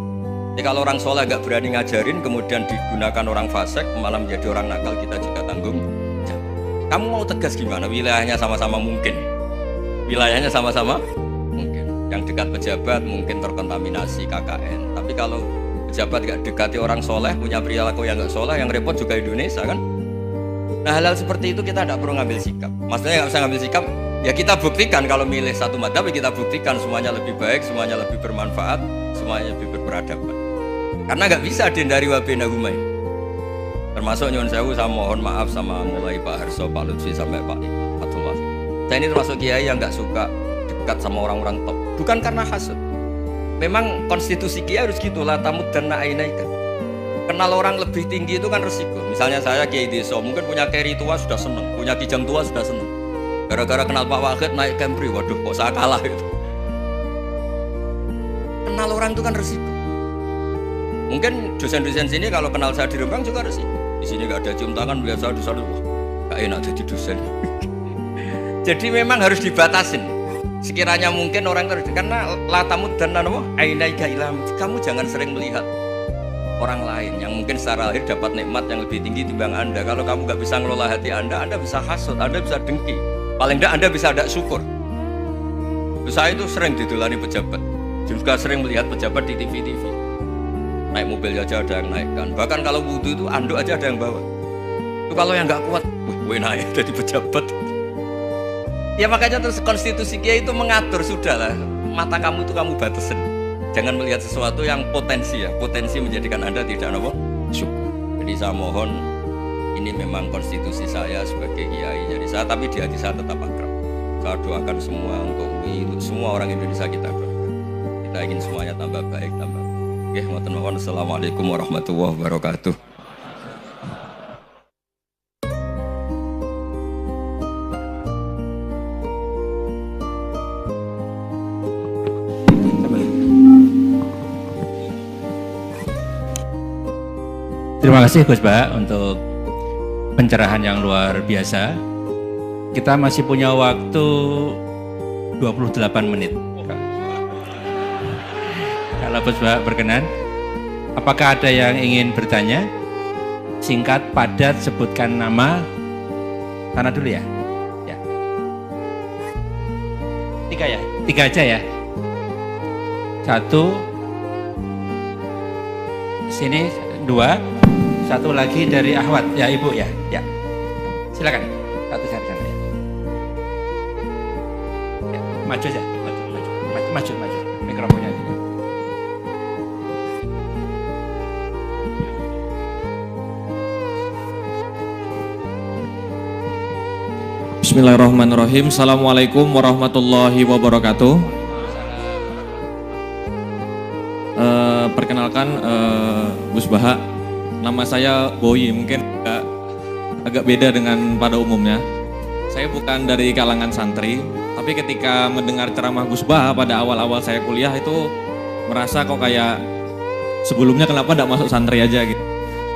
Jadi kalau orang soleh gak berani ngajarin, kemudian digunakan orang fasik, malah menjadi orang nakal, kita juga tanggung jawab. Kamu mau tegas gimana? Wilayahnya sama-sama mungkin. Wilayahnya sama-sama mungkin. Yang dekat pejabat mungkin terkontaminasi KKN. Tapi kalau pejabat gak dekati orang soleh, punya perilaku yang gak soleh, yang repot juga Indonesia kan. Nah hal-hal seperti itu kita tidak perlu ngambil sikap. Maksudnya gak usah ngambil sikap, ya kita buktikan kalau milih satu madhab, ya kita buktikan semuanya lebih baik, semuanya lebih bermanfaat, semuanya lebih berperadaban. Karena nggak bisa dihindari wabena humay. Termasuk nyuwun sewu, saya mohon maaf sama mulai Pak Harso, Pak Lutfi sampai Pak Fatullah. Saya ini termasuk kiai yang nggak suka dekat sama orang-orang top. Bukan karena hasud. Memang konstitusi kiai harus gitulah, tamud dan na'inaika. Kenal orang lebih tinggi itu kan resiko. Misalnya saya kiai desa, mungkin punya keri tua sudah seneng, punya kijang tua sudah seneng. Gara-gara kenal Pak Wahid naik Camry, waduh kok saya kalah itu. Kenal orang itu kan resiko. Mungkin dosen-dosen sini kalau kenal saya di Rembang juga resiko. Di sini gak ada cium tangan, biasa di sana, wah gak enak jadi dosen. Jadi memang harus dibatasin. Sekiranya mungkin orang terus, karena latamud dan nanamu ainaika ilam. Kamu jangan sering melihat orang lain yang mungkin secara lahir dapat nikmat yang lebih tinggi timbang Anda. Kalau kamu gak bisa ngelola hati Anda bisa hasut, Anda bisa dengki. Paling tidak Anda bisa ada syukur. Saya itu sering didolani pejabat, juga sering melihat pejabat di TV-TV. Naik mobil aja ada yang naikkan. Bahkan kalau wudhu itu anduk aja ada yang bawa. Itu kalau yang nggak kuat, wih naik jadi pejabat. Ya makanya terus konstitusi kiai itu mengatur, sudahlah mata kamu itu kamu batasin. Jangan melihat sesuatu yang potensi ya, potensi menjadikan Anda tidak apa syukur. Jadi saya mohon, ini memang konstitusi saya sebagai kiai. Jadi saya, tapi di hati saya tetap akrab. Saya doakan semua untuk UI, untuk semua orang Indonesia kita doakan. Kita ingin semuanya tambah baik, tambah. Oke, Assalamualaikum warahmatullahi wabarakatuh. Terima kasih Gus Bah untuk pencerahan yang luar biasa. Kita masih punya waktu 28 menit. Kalau Gus Bah berkenan, apakah ada yang ingin bertanya? Singkat, padat, sebutkan nama. Sana dulu ya. Ya. 3 ya? 3 aja ya. 1, sini 2. Satu lagi dari Ahwat, ya Ibu ya, ya. Silakan. Satu sana ya. Ya, maju aja, maju. Mikrofonnya aja. Bismillahirrahmanirrahim. Assalamualaikum warahmatullahi wabarakatuh. Perkenalkan Gus Baha. Nama saya Boyi, mungkin agak beda dengan pada umumnya. Saya bukan dari kalangan santri, tapi ketika mendengar ceramah Gus Baha pada awal-awal saya kuliah itu merasa kok kayak sebelumnya kenapa tidak masuk santri aja gitu.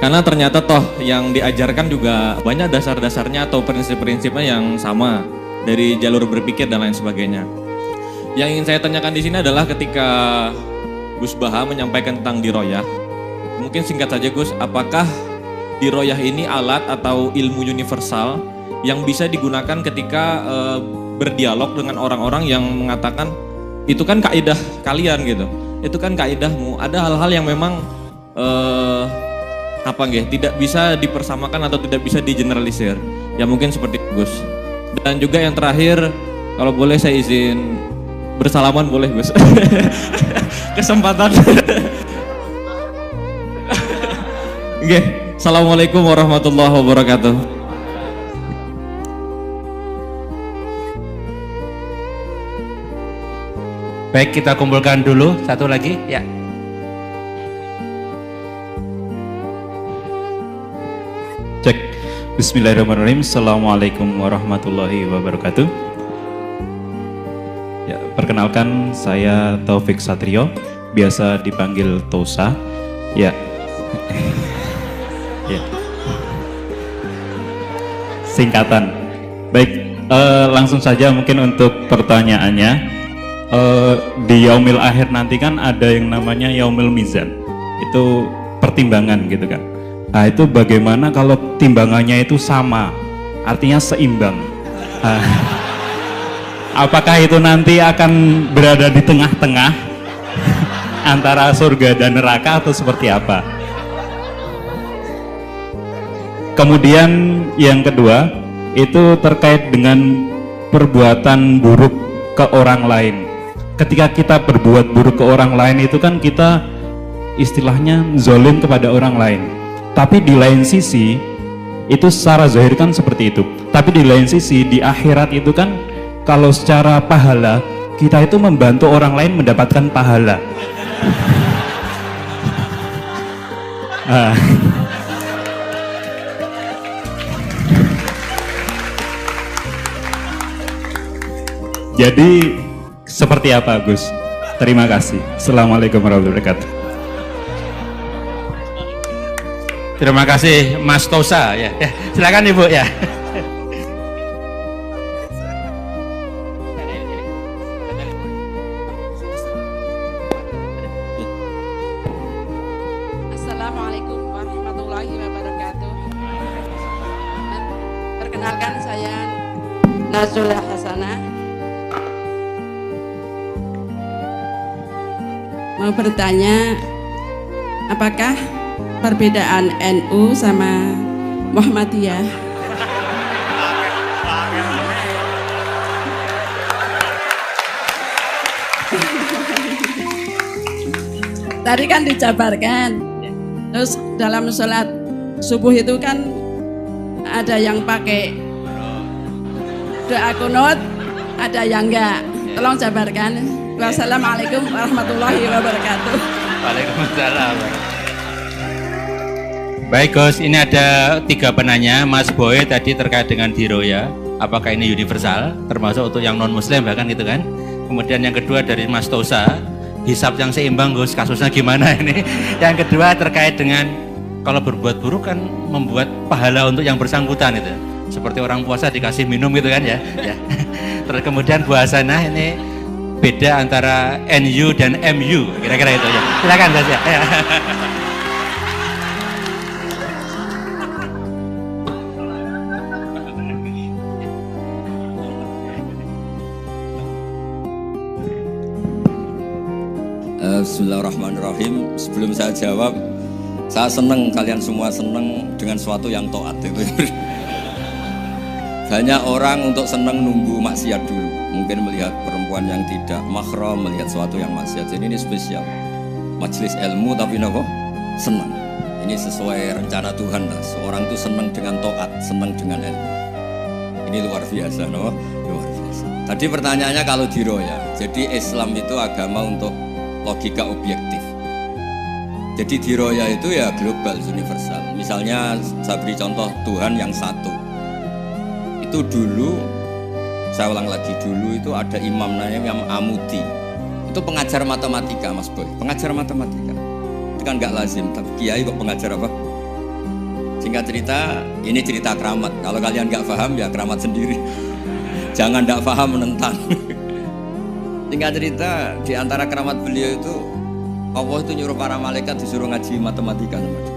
Karena ternyata toh yang diajarkan juga banyak dasar-dasarnya atau prinsip-prinsipnya yang sama dari jalur berpikir dan lain sebagainya. Yang ingin saya tanyakan di sini adalah ketika Gus Baha menyampaikan tentang diroyah. Mungkin singkat saja Gus, apakah diroyah ini alat atau ilmu universal yang bisa digunakan ketika berdialog dengan orang-orang yang mengatakan itu kan kaidah kalian gitu, itu kan kaidahmu. Ada hal-hal yang memang tidak bisa dipersamakan atau tidak bisa digeneralisir. Ya mungkin seperti itu Gus. Dan juga yang terakhir, kalau boleh saya izin bersalaman boleh Gus. Kesempatan. Oke, Assalamualaikum warahmatullahi wabarakatuh. Baik, kita kumpulkan dulu satu lagi, ya. Cek. Bismillahirrahmanirrahim. Assalamualaikum warahmatullahi wabarakatuh. Ya, perkenalkan saya Taufik Satrio, biasa dipanggil Tosa. Ya. Ya. Singkatan. Baik, langsung saja mungkin untuk pertanyaannya. Di Yaumil Akhir nanti kan ada yang namanya Yaumil Mizan. Itu pertimbangan gitu kan. Nah, itu bagaimana kalau timbangannya itu sama, artinya seimbang. Nah, apakah itu nanti akan berada di tengah-tengah antara surga dan neraka atau seperti apa? Kemudian yang kedua, itu terkait dengan perbuatan buruk ke orang lain. Ketika kita berbuat buruk ke orang lain itu kan kita istilahnya zolim kepada orang lain. Tapi di lain sisi, itu secara zahir kan seperti itu. Tapi di lain sisi, di akhirat itu kan kalau secara pahala, kita itu membantu orang lain mendapatkan pahala. Jadi seperti apa Gus? Terima kasih. Assalamualaikum warahmatullahi wabarakatuh. Terima kasih Mas Tosa ya. Silakan Ibu ya. Assalamualaikum warahmatullahi wabarakatuh. Perkenalkan saya Nazula Hasanah. Mau bertanya, apakah perbedaan NU sama Muhammadiyah? Tadi kan dijabarkan, terus dalam sholat subuh itu kan ada yang pakai doa kunut, ada yang enggak. Tolong jabarkan. Wassalamualaikum warahmatullahi wabarakatuh. Waalaikumsalam. Baik Gus, ini ada 3 penanya. Mas Boy tadi terkait dengan diroya, apakah ini universal, termasuk untuk yang non muslim bahkan gitu kan. Kemudian yang kedua dari Mas Tosa, hisab yang seimbang Gus, kasusnya gimana ini. Yang kedua terkait dengan kalau berbuat buruk kan membuat pahala untuk yang bersangkutan itu. Seperti orang puasa dikasih minum gitu kan ya. Ya. Terus kemudian puasana ini beda antara NU dan MU, kira-kira itu ya. Silakan Mas ya. Bismillahirrahmanirrahim. Sebelum saya jawab, saya senang kalian semua senang dengan sesuatu yang taat itu. Banyak orang untuk senang nunggu maksiat dulu. Mungkin melihat perempuan yang tidak mahram, melihat sesuatu yang maksiat. Jadi ini spesial. Majelis ilmu tapi nopo senang. Ini sesuai rencana Tuhan lah. Seorang itu senang dengan taat, senang dengan ilmu. Ini luar biasa, no? Luar biasa. Tadi pertanyaannya kalau diroya. Jadi Islam itu agama untuk logika objektif. Jadi diroya itu ya global, universal. Misalnya saya beri contoh Tuhan yang satu. Itu dulu, saya ulang lagi, dulu itu ada imam namanya Imam Amudi. Itu pengajar matematika, Mas Boy. Pengajar matematika. Itu kan nggak lazim, tapi kiai kok pengajar apa? Singkat cerita, ini cerita keramat. Kalau kalian nggak paham ya keramat sendiri. Jangan nggak paham menentang. Singkat cerita, di antara keramat beliau itu Allah itu nyuruh para malaikat disuruh ngaji matematika sama dia.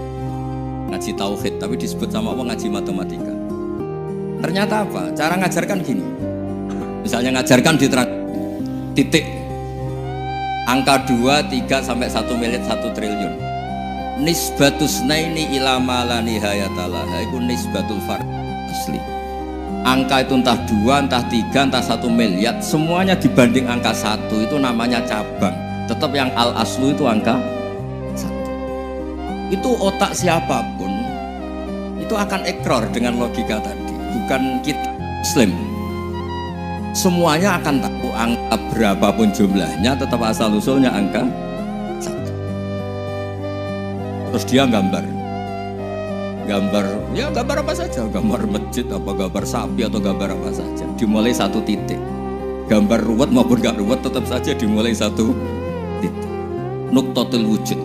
Ngaji tauhid, tapi disebut sama Allah ngaji matematika. Ternyata apa? Cara ngajarkan gini. Misalnya ngajarkan di titik angka 2, 3 sampai 1 miliar 1 triliun. Nisbatus naini ila ma la nihayatalah. Itu nisbatul fard asli. Angka itu entah 2, entah 3, entah 1 miliar, semuanya dibanding angka 1 itu namanya cabang. Tetap yang al-aslu itu angka 1. Itu otak siapapun itu akan ekor dengan logika tadi. Bukan kita Muslim. Semuanya akan tahu angka berapapun jumlahnya, tetap asal usulnya angka 1. Terus dia gambar ya gambar apa saja, gambar masjid apa gambar sapi atau gambar apa saja, dimulai 1 titik. Gambar ruwet maupun gak ruwet tetap saja dimulai 1 titik. Nuktotul wujud.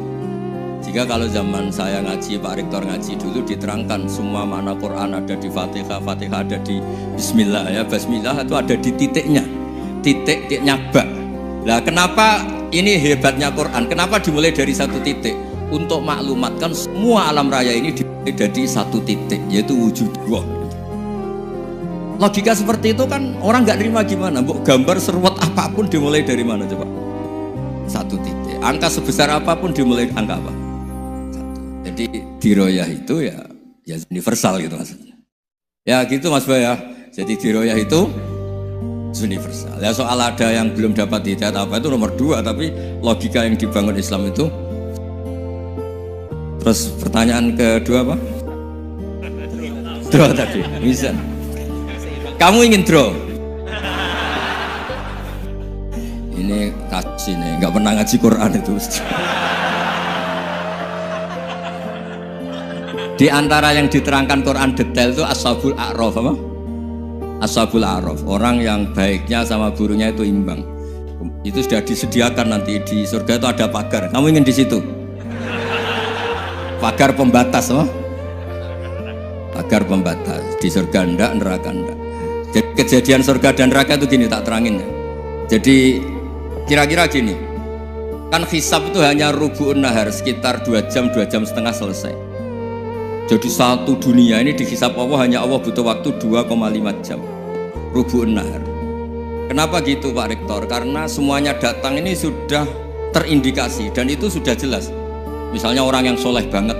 Jika kalau zaman saya ngaji, Pak Rektor ngaji dulu diterangkan semua makna Quran ada di Fatihah, Fatihah ada di Bismillah ya, Bismillah itu ada di titiknya, titiknya bak. Nah kenapa ini hebatnya Quran? Kenapa dimulai dari 1 titik? Untuk maklumatkan semua alam raya ini dari 1 titik, yaitu wujud Allah. Logika seperti itu kan orang nggak terima gimana? Mbok gambar seruat apapun dimulai dari mana coba? 1 titik. Angka sebesar apapun dimulai angka apa? 1. Jadi diroyah itu ya universal gitu maksudnya. Ya gitu Mas Boy ya. Jadi diroyah itu universal. Ya soal ada yang belum dapat hidayah apa itu nomor 2, tapi logika yang dibangun Islam itu. Terus pertanyaan kedua apa? Draw tadi, bisa. Kamu ingin draw? Ini kasih nih, nggak pernah ngaji Quran itu. Di antara yang diterangkan Quran detail itu Ashabul A'raf apa? Ashabul A'raf, orang yang baiknya sama buruknya itu imbang. Itu sudah disediakan nanti di surga itu ada pagar. Kamu ingin di situ? Pagar pembatas, oh? Pagar pembatas di surga enggak, neraka enggak. Jadi kejadian surga dan neraka itu gini, tak terangin ya. Jadi kira-kira gini, kan hisab itu hanya rubu'un nahar, sekitar 2 jam, 2 jam setengah selesai. Jadi satu dunia ini dihisab Allah, hanya Allah butuh waktu 2,5 jam rubu'un nahar. Kenapa gitu Pak Rektor? Karena semuanya datang ini sudah terindikasi dan itu sudah jelas. Misalnya orang yang soleh banget,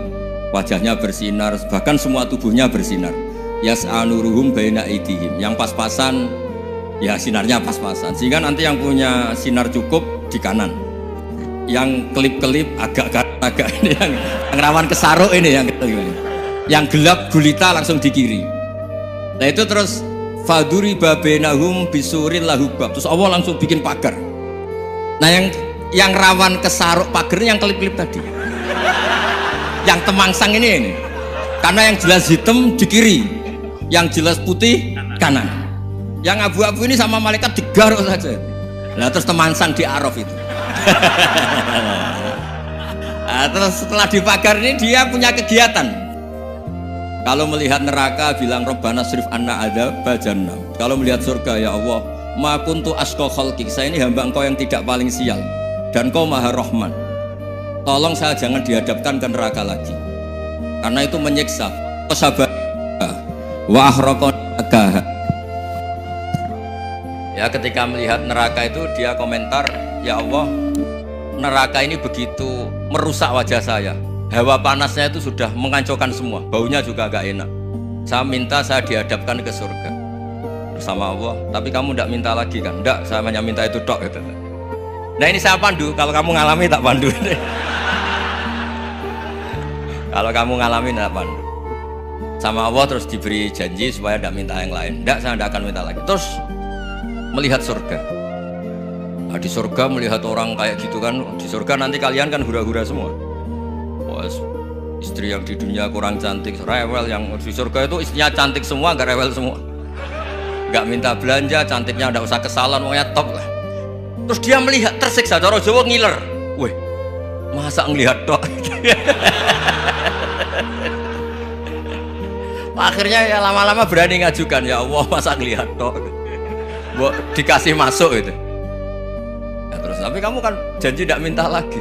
wajahnya bersinar, bahkan semua tubuhnya bersinar. Yas'anuruhum baina aidihim, yang pas-pasan, ya sinarnya pas-pasan. Sehingga nanti yang punya sinar cukup di kanan, yang kelip-kelip agak ini, yang rawan kesaruk ini, yang gelap gulita langsung di kiri. Nah itu terus faduri babenahum bisuril lahubab, terus Allah langsung bikin pagar. Nah yang rawan kesaruk pagarnya yang kelip-kelip tadi. Yang temangsang ini, karena yang jelas hitam di kiri, yang jelas putih kanan, yang abu-abu ini sama malaikat digaruk saja. Nah terus temangsang di Araf itu. Nah, terus setelah dipagar ini dia punya kegiatan. Kalau melihat neraka bilang Rabbana srif anna adzaba jahannam. Kalau melihat surga, ya Allah, ma kuntu asqa khalqik, saya ini hamba Engkau yang tidak paling sial dan Engkau Maha Rahman. Tolong saya jangan dihadapkan ke neraka lagi. Karena itu menyiksa. Sabar. Wa ahraqan agaha. Ya, ketika melihat neraka itu dia komentar, ya Allah, neraka ini begitu merusak wajah saya. Hawa panasnya itu sudah menghancurkan semua, baunya juga agak enak. Saya minta saya dihadapkan ke surga bersama Allah. Tapi kamu tidak minta lagi kan? Tidak, saya hanya minta itu tok gitu. Nah ini saya pandu, kalau kamu ngalami tak pandu. Kalau kamu ngalami tak pandu. Sama Allah terus diberi janji supaya tidak minta yang lain. Tidak, saya tidak akan minta lagi. Terus melihat surga. Nah, di surga melihat orang kayak gitu kan, di surga nanti kalian kan hura-hura semua. Wah, istri yang di dunia kurang cantik, rewel, yang di surga itu istrinya cantik semua, gak rewel semua. Gak minta belanja, cantiknya gak usah ke salon, pokoknya top lah. Terus dia melihat, tersiksa, cara Jawa ngiler. Weh, masa ngelihat tok? Akhirnya ya lama-lama berani ngajukan, ya Allah masa ngelihat tok? Dikasih masuk itu. Ya, terus tapi kamu kan janji tidak minta lagi.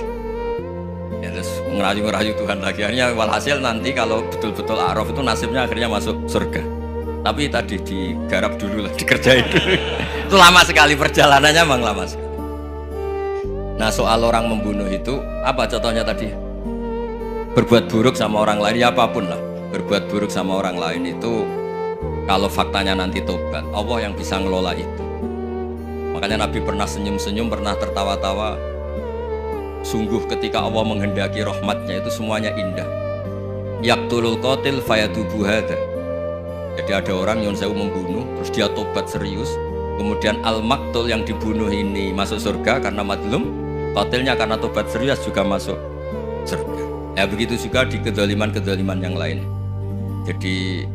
Ya, terus ngerayu-ngerayu Tuhan lagi. Akhirnya walhasil nanti kalau betul-betul A'raf itu nasibnya akhirnya masuk surga. Tapi tadi digarap dulu lah, dikerjain dulu. Itu lama sekali perjalanannya, memang lama sekali. Nah soal orang membunuh itu apa contohnya tadi? Berbuat buruk sama orang lain, ya apapun lah. Berbuat buruk sama orang lain itu kalau faktanya nanti tobat, Allah yang bisa ngelola itu. Makanya Nabi pernah senyum-senyum, pernah tertawa-tawa. Sungguh ketika Allah menghendaki rahmatnya itu semuanya indah. Yaqtulul qatil fayatubu hadza. Jadi ada orang yang saya membunuh, terus dia tobat serius. Kemudian al-maqtul yang dibunuh ini masuk surga karena madlum, qatilnya karena tobat serius juga masuk surga. Ya begitu juga di kedoliman-kedoliman yang lain. Jadi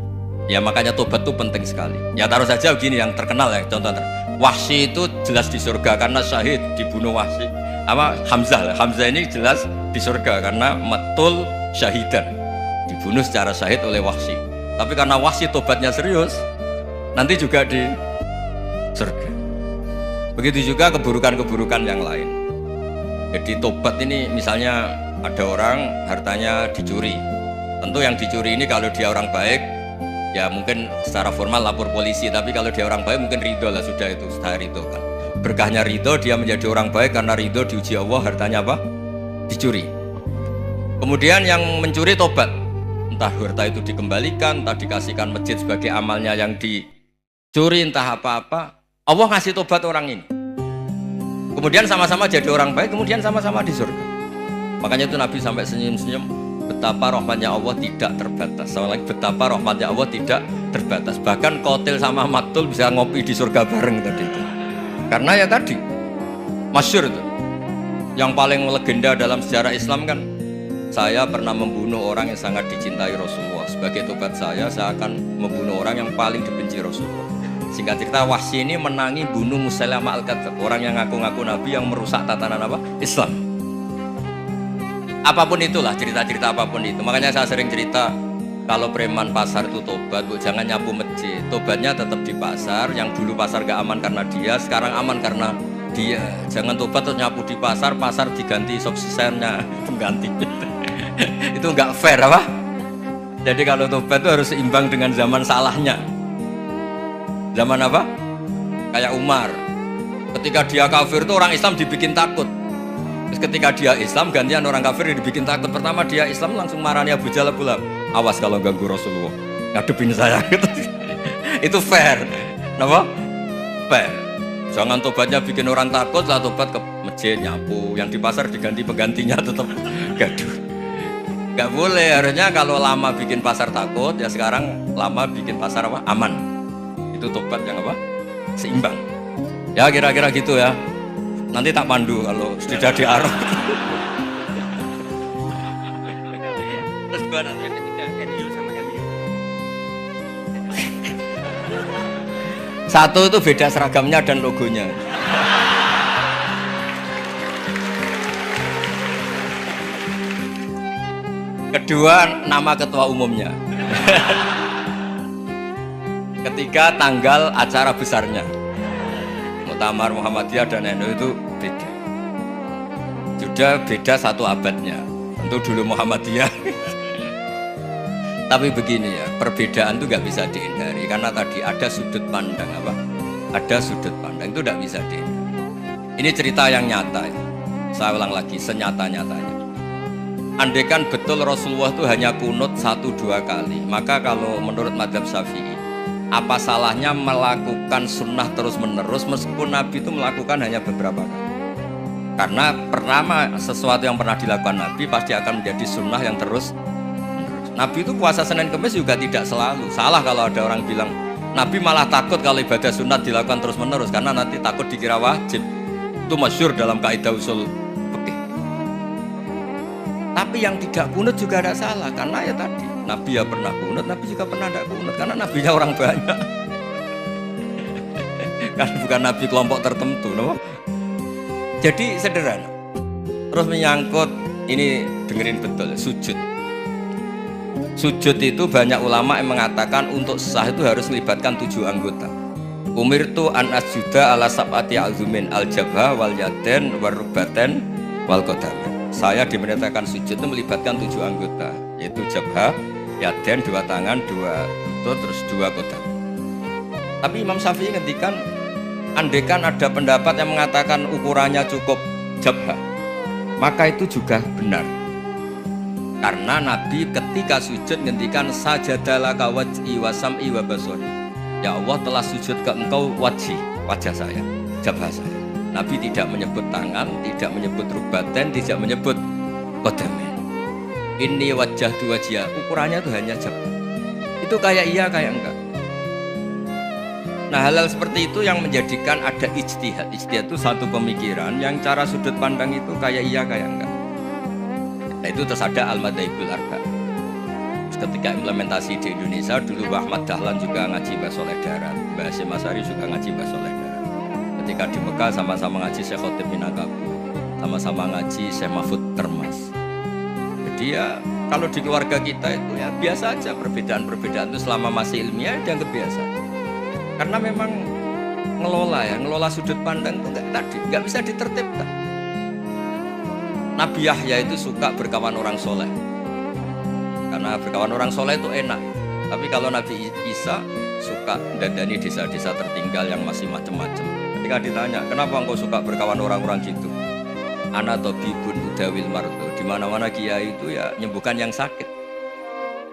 ya makanya tobat itu penting sekali. Ya taruh saja begini yang terkenal ya, contoh Wahsy itu jelas di surga karena syahid dibunuh Wahsy. Apa Hamzah? Hamzah ini jelas di surga karena matul syahidan, dibunuh secara syahid oleh Wahsy. Tapi karena Wahsy tobatnya serius, nanti juga di surga. Begitu juga keburukan-keburukan yang lain. Jadi tobat ini misalnya ada orang hartanya dicuri. Tentu yang dicuri ini kalau dia orang baik, ya mungkin secara formal lapor polisi. Tapi kalau dia orang baik mungkin ridho lah, sudah itu, sudah ridho kan. Berkahnya ridho, dia menjadi orang baik karena ridho diuji Allah, hartanya apa? Dicuri. Kemudian yang mencuri tobat, entah harta itu dikembalikan, entah dikasihkan masjid sebagai amalnya yang dicuri, entah apa-apa. Allah ngasih tobat orang ini. Kemudian sama-sama jadi orang baik, kemudian sama-sama di surga. Makanya itu Nabi sampai senyum-senyum, betapa rahmatnya Allah tidak terbatas. Sama lagi, betapa rahmatnya Allah tidak terbatas. Bahkan qatil sama maktul bisa ngopi di surga bareng tadi itu. Karena ya tadi masyhur itu, yang paling legenda dalam sejarah Islam kan, saya pernah membunuh orang yang sangat dicintai Rasulullah. Sebagai tobat saya akan membunuh orang yang paling dibenci Rasulullah. Singkat cerita, Wahsy ini menangi bunuh Musailamah al-Kadzdzab, orang yang ngaku-ngaku Nabi yang merusak tatanan apa? Islam. Apapun itulah, cerita-cerita apapun itu. Makanya saya sering cerita, kalau preman pasar itu tobat, jangan nyapu masjid. Tobatnya tetap di pasar. Yang dulu pasar gak aman karena dia, sekarang aman karena dia. Jangan tobat terus nyapu di pasar, pasar diganti suksesernya pengganti. Itu nggak fair apa? Jadi kalau tobat itu harus seimbang dengan zaman salahnya. Zaman apa? Kayak Umar. Ketika dia kafir itu orang Islam dibikin takut. Terus ketika dia Islam, gantian orang kafir dibikin takut. Pertama dia Islam langsung marahnya Abu Jahal, awas kalau ganggu Rasulullah, ngadepin saya. Itu fair. Kenapa? Fair. Jangan tobatnya bikin orang takut, lah tobat ke masjid nyapu, yang di pasar diganti penggantinya tetap gaduh. Gak boleh, harusnya kalau lama bikin pasar takut, ya sekarang lama bikin pasar apa? Aman. Itu tobat yang apa? Seimbang. Ya kira-kira gitu ya. Nanti tak pandu kalau sudah di A'raf. Terus gimana ketika NU sama MU? Satu itu beda seragamnya dan logonya. Kedua, nama ketua umumnya. Ketiga, tanggal acara besarnya. Muktamar Muhammadiyah dan NU itu beda. Sudah beda 1 abadnya. Tentu dulu Muhammadiyah. Tapi begini ya, perbedaan itu nggak bisa dihindari karena tadi ada sudut pandang apa? Ada sudut pandang itu nggak bisa dihindari. Ini cerita yang nyata ya. Saya ulang lagi, senyata-nyatanya. Andaikan betul Rasulullah itu hanya kunut 1-2 kali, maka kalau menurut mazhab Syafi'i, apa salahnya melakukan sunnah terus-menerus meskipun Nabi itu melakukan hanya beberapa kali? Karena pertama, sesuatu yang pernah dilakukan Nabi pasti akan menjadi sunnah yang terus-menerus. Nabi itu puasa Senin Kemis juga tidak selalu. Salah kalau ada orang bilang Nabi malah takut kalau ibadah sunat dilakukan terus-menerus karena nanti takut dikira wajib. Itu masyhur dalam kaidah usul fikih. Tapi yang tidak kunut juga ada salah karena ya tadi Nabi ya pernah kunut, Nabi juga pernah tidak kunut karena nabinya orang banyak. Kan bukan Nabi kelompok tertentu, no? Jadi sederhana. Terus menyangkut ini dengerin betul sujud. Sujud itu banyak ulama yang mengatakan untuk sah itu harus melibatkan 7 anggota. Umirtu an asjuda ala sab'ati azumin al-jabha wal yaden warubaten wal qadam. Saya diperintahkan sujud itu melibatkan 7 anggota, yaitu jabha, yaden 2 tangan, 2 lutut, terus 2 qadam. Tapi Imam Syafi'i ngendikan andaikan ada pendapat yang mengatakan ukurannya cukup jabha, maka itu juga benar. Karena Nabi ketika sujud ngendikan sajadalaka wajhi wa sam'i wa basari. Ya Allah telah sujud ke engkau wajah saya, jabha saya. Nabi tidak menyebut tangan, tidak menyebut rubaten, tidak menyebut qadamin. Ini wajah dua wajah, ukurannya itu hanya jabha. Itu kayak iya kayak enggak. Nah hal-hal seperti itu yang menjadikan ada ijtihad. Ijtihad itu satu pemikiran yang cara sudut pandang itu kayak iya kayak enggak. Nah itu terus ada al-madhaibul arba. Ketika implementasi di Indonesia dulu Ahmad Dahlan juga ngaji Mbah Soleh Darat, Mbah Hasyim Asy'ari juga ngaji Mbah Soleh Darat. Ketika di Mekah sama-sama ngaji Syekh Khotib Minangkabau, sama-sama ngaji Syekh Mahfud Termas. Jadi ya kalau di keluarga kita itu ya biasa aja, perbedaan-perbedaan itu selama masih ilmiah dianggap biasa. Karena memang ngelola sudut pandang itu nggak bisa ditertibkan. Nabi Yahya itu suka berkawan orang soleh. Karena berkawan orang soleh itu enak. Tapi kalau Nabi Isa suka dandani desa-desa tertinggal yang masih macam-macam. Ketika ditanya, kenapa engkau suka berkawan orang-orang gitu? Ana tabibun udawil mardo. Di mana-mana kiai itu ya nyembuhkan yang sakit.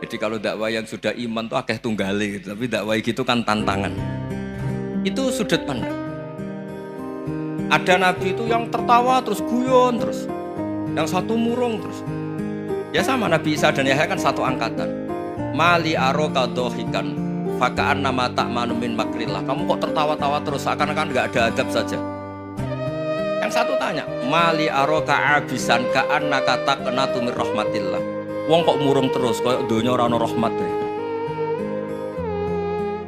Jadi kalau dakwah yang sudah iman tuh akeh tunggali gitu. Tapi dakwah gitu kan tantangan. Itu sudut pandang. Ada Nabi itu yang tertawa terus guyon terus. Yang satu murung terus. Ya sama Nabi Isa dan Yahya kan satu angkatan. Mali aroka dohikan fakaan nama tak manumin makrillah. Kamu kok tertawa-tawa terus seakan-akan nggak ada adab saja. Yang satu tanya, Mali aroka abisan kaan nakata kena tumir rahmatillah. Wong kok murung terus, kayak dunia orang rahmat deh.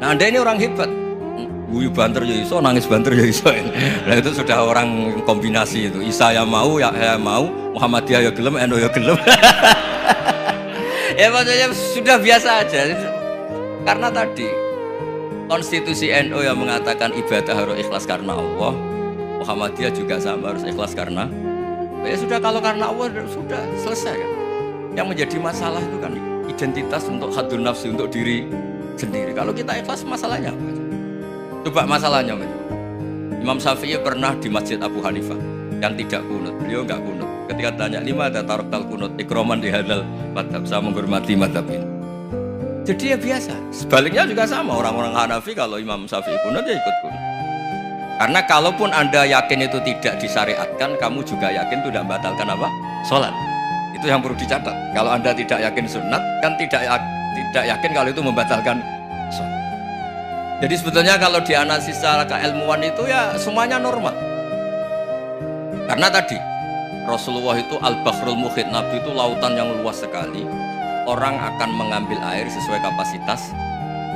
Nah anda ini orang hebat. Guyu banter ya iso, nangis banter ya iso. Nah itu sudah orang kombinasi itu. Isa ya mau, ya mau, Muhammadiyah ya gelem, NU ya gelem. Ya maksudnya sudah biasa aja. Karena tadi konstitusi NU yang mengatakan ibadah harus ikhlas karena Allah, Muhammadiyah juga sama harus ikhlas karena. Ya sudah kalau karena Allah sudah selesai kan. Yang menjadi masalah itu kan identitas untuk hadun nafsi untuk diri sendiri. Kalau kita ikhlas masalahnya apa? Coba masalahnya, Imam Syafi'i pernah di Masjid Abu Hanifah yang tidak kunut, beliau enggak kunut. Ketika tanya 5 ada tarokal kunut, ikroman di hadal madhab, saya menghormati madhab ini. Jadi ya biasa. Sebaliknya juga sama, orang-orang Hanafi kalau Imam Syafi'i kunut ya ikut kunut. Karena kalaupun anda yakin itu tidak disyariatkan, kamu juga yakin itu tidak membatalkan apa? Sholat. Itu yang perlu dicatat. Kalau anda tidak yakin sunat, kan tidak yakin kalau itu membatalkan sholat. Jadi sebetulnya kalau dianalisis secara keilmuan itu ya semuanya normal. Karena tadi Rasulullah itu al-bahrul muhit, Nabi itu lautan yang luas sekali. Orang akan mengambil air sesuai kapasitas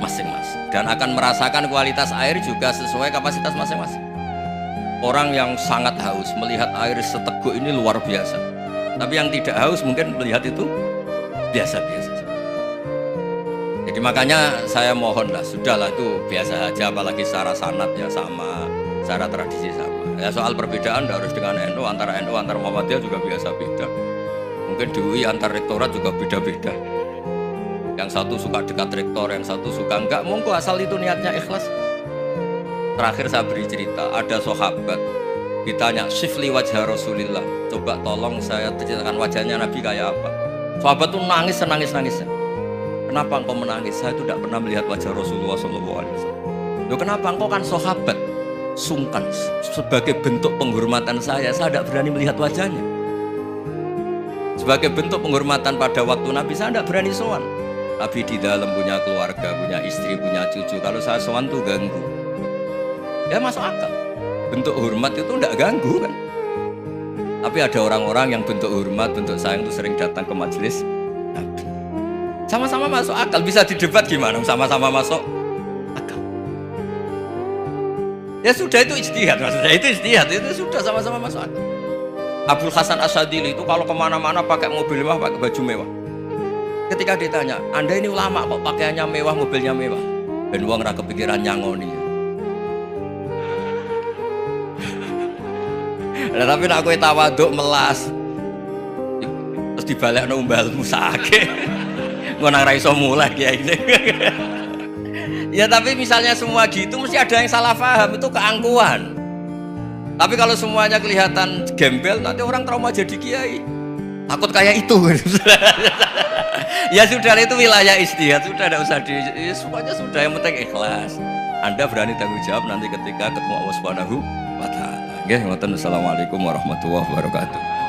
masing-masing dan akan merasakan kualitas air juga sesuai kapasitas masing-masing. Orang yang sangat haus melihat air seteguk ini luar biasa. Tapi yang tidak haus mungkin melihat itu biasa-biasa saja. Jadi makanya saya mohonlah, sudahlah itu biasa aja, apalagi secara sanad ya sama, secara tradisi sama. Ya soal perbedaan harus dengan NU, antara Muhammadiyah juga biasa beda. Mungkin di UI antar rektorat juga beda-beda. Yang satu suka dekat rektor, yang satu suka enggak, monggo asal itu niatnya ikhlas. Terakhir saya beri cerita, ada sahabat ditanya, "Sifli wajah Rasulillah." Coba tolong saya ceritakan wajahnya Nabi kayak apa. Sahabat tuh nangis senangis-nangisnya. Kenapa engkau menangis? Saya itu tidak pernah melihat wajah Rasulullah SAW. Loh kenapa? Engkau kan sahabat. Sungkan. Sebagai bentuk penghormatan saya tidak berani melihat wajahnya. Sebagai bentuk penghormatan pada waktu Nabi, saya tidak berani sowan. Nabi di dalam punya keluarga, punya istri, punya cucu. Kalau saya sowan tuh ganggu. Ya masuk akal. Bentuk hormat itu tidak ganggu kan. Tapi ada orang-orang yang bentuk hormat, bentuk sayang itu sering datang ke majelis Nabi. Sama-sama masuk akal, bisa didebat gimana? Sama-sama masuk akal. Ya sudah, itu ijtihad, maksudnya itu ijtihad, itu sudah sama-sama masuk akal. Abdul Hasan Asyadili itu kalau kemana-mana pakai mobil mewah, pakai baju mewah. Ketika ditanya, Anda ini ulama kok pakaiannya mewah, mobilnya mewah, ben wong ra kepikiran nyangoni. Nah, tapi nak kowe tawaduk melas, terus dibalekno umbalmu sakit. Nggak ra iso mulai kayak gini. Ya tapi misalnya semua gitu mesti ada yang salah paham, itu keangkuhan. Tapi kalau semuanya kelihatan gembel, nanti orang trauma jadi kiai. Takut kayak itu. Ya sudah, itu wilayah ijtihad, sudah tidak usah ya, semuanya sudah, yang penting ikhlas. Anda berani tanggung jawab nanti ketika ketemu Allah Subhanahu wa taala. Nggih, ngoten. Assalamualaikum warahmatullahi wabarakatuh.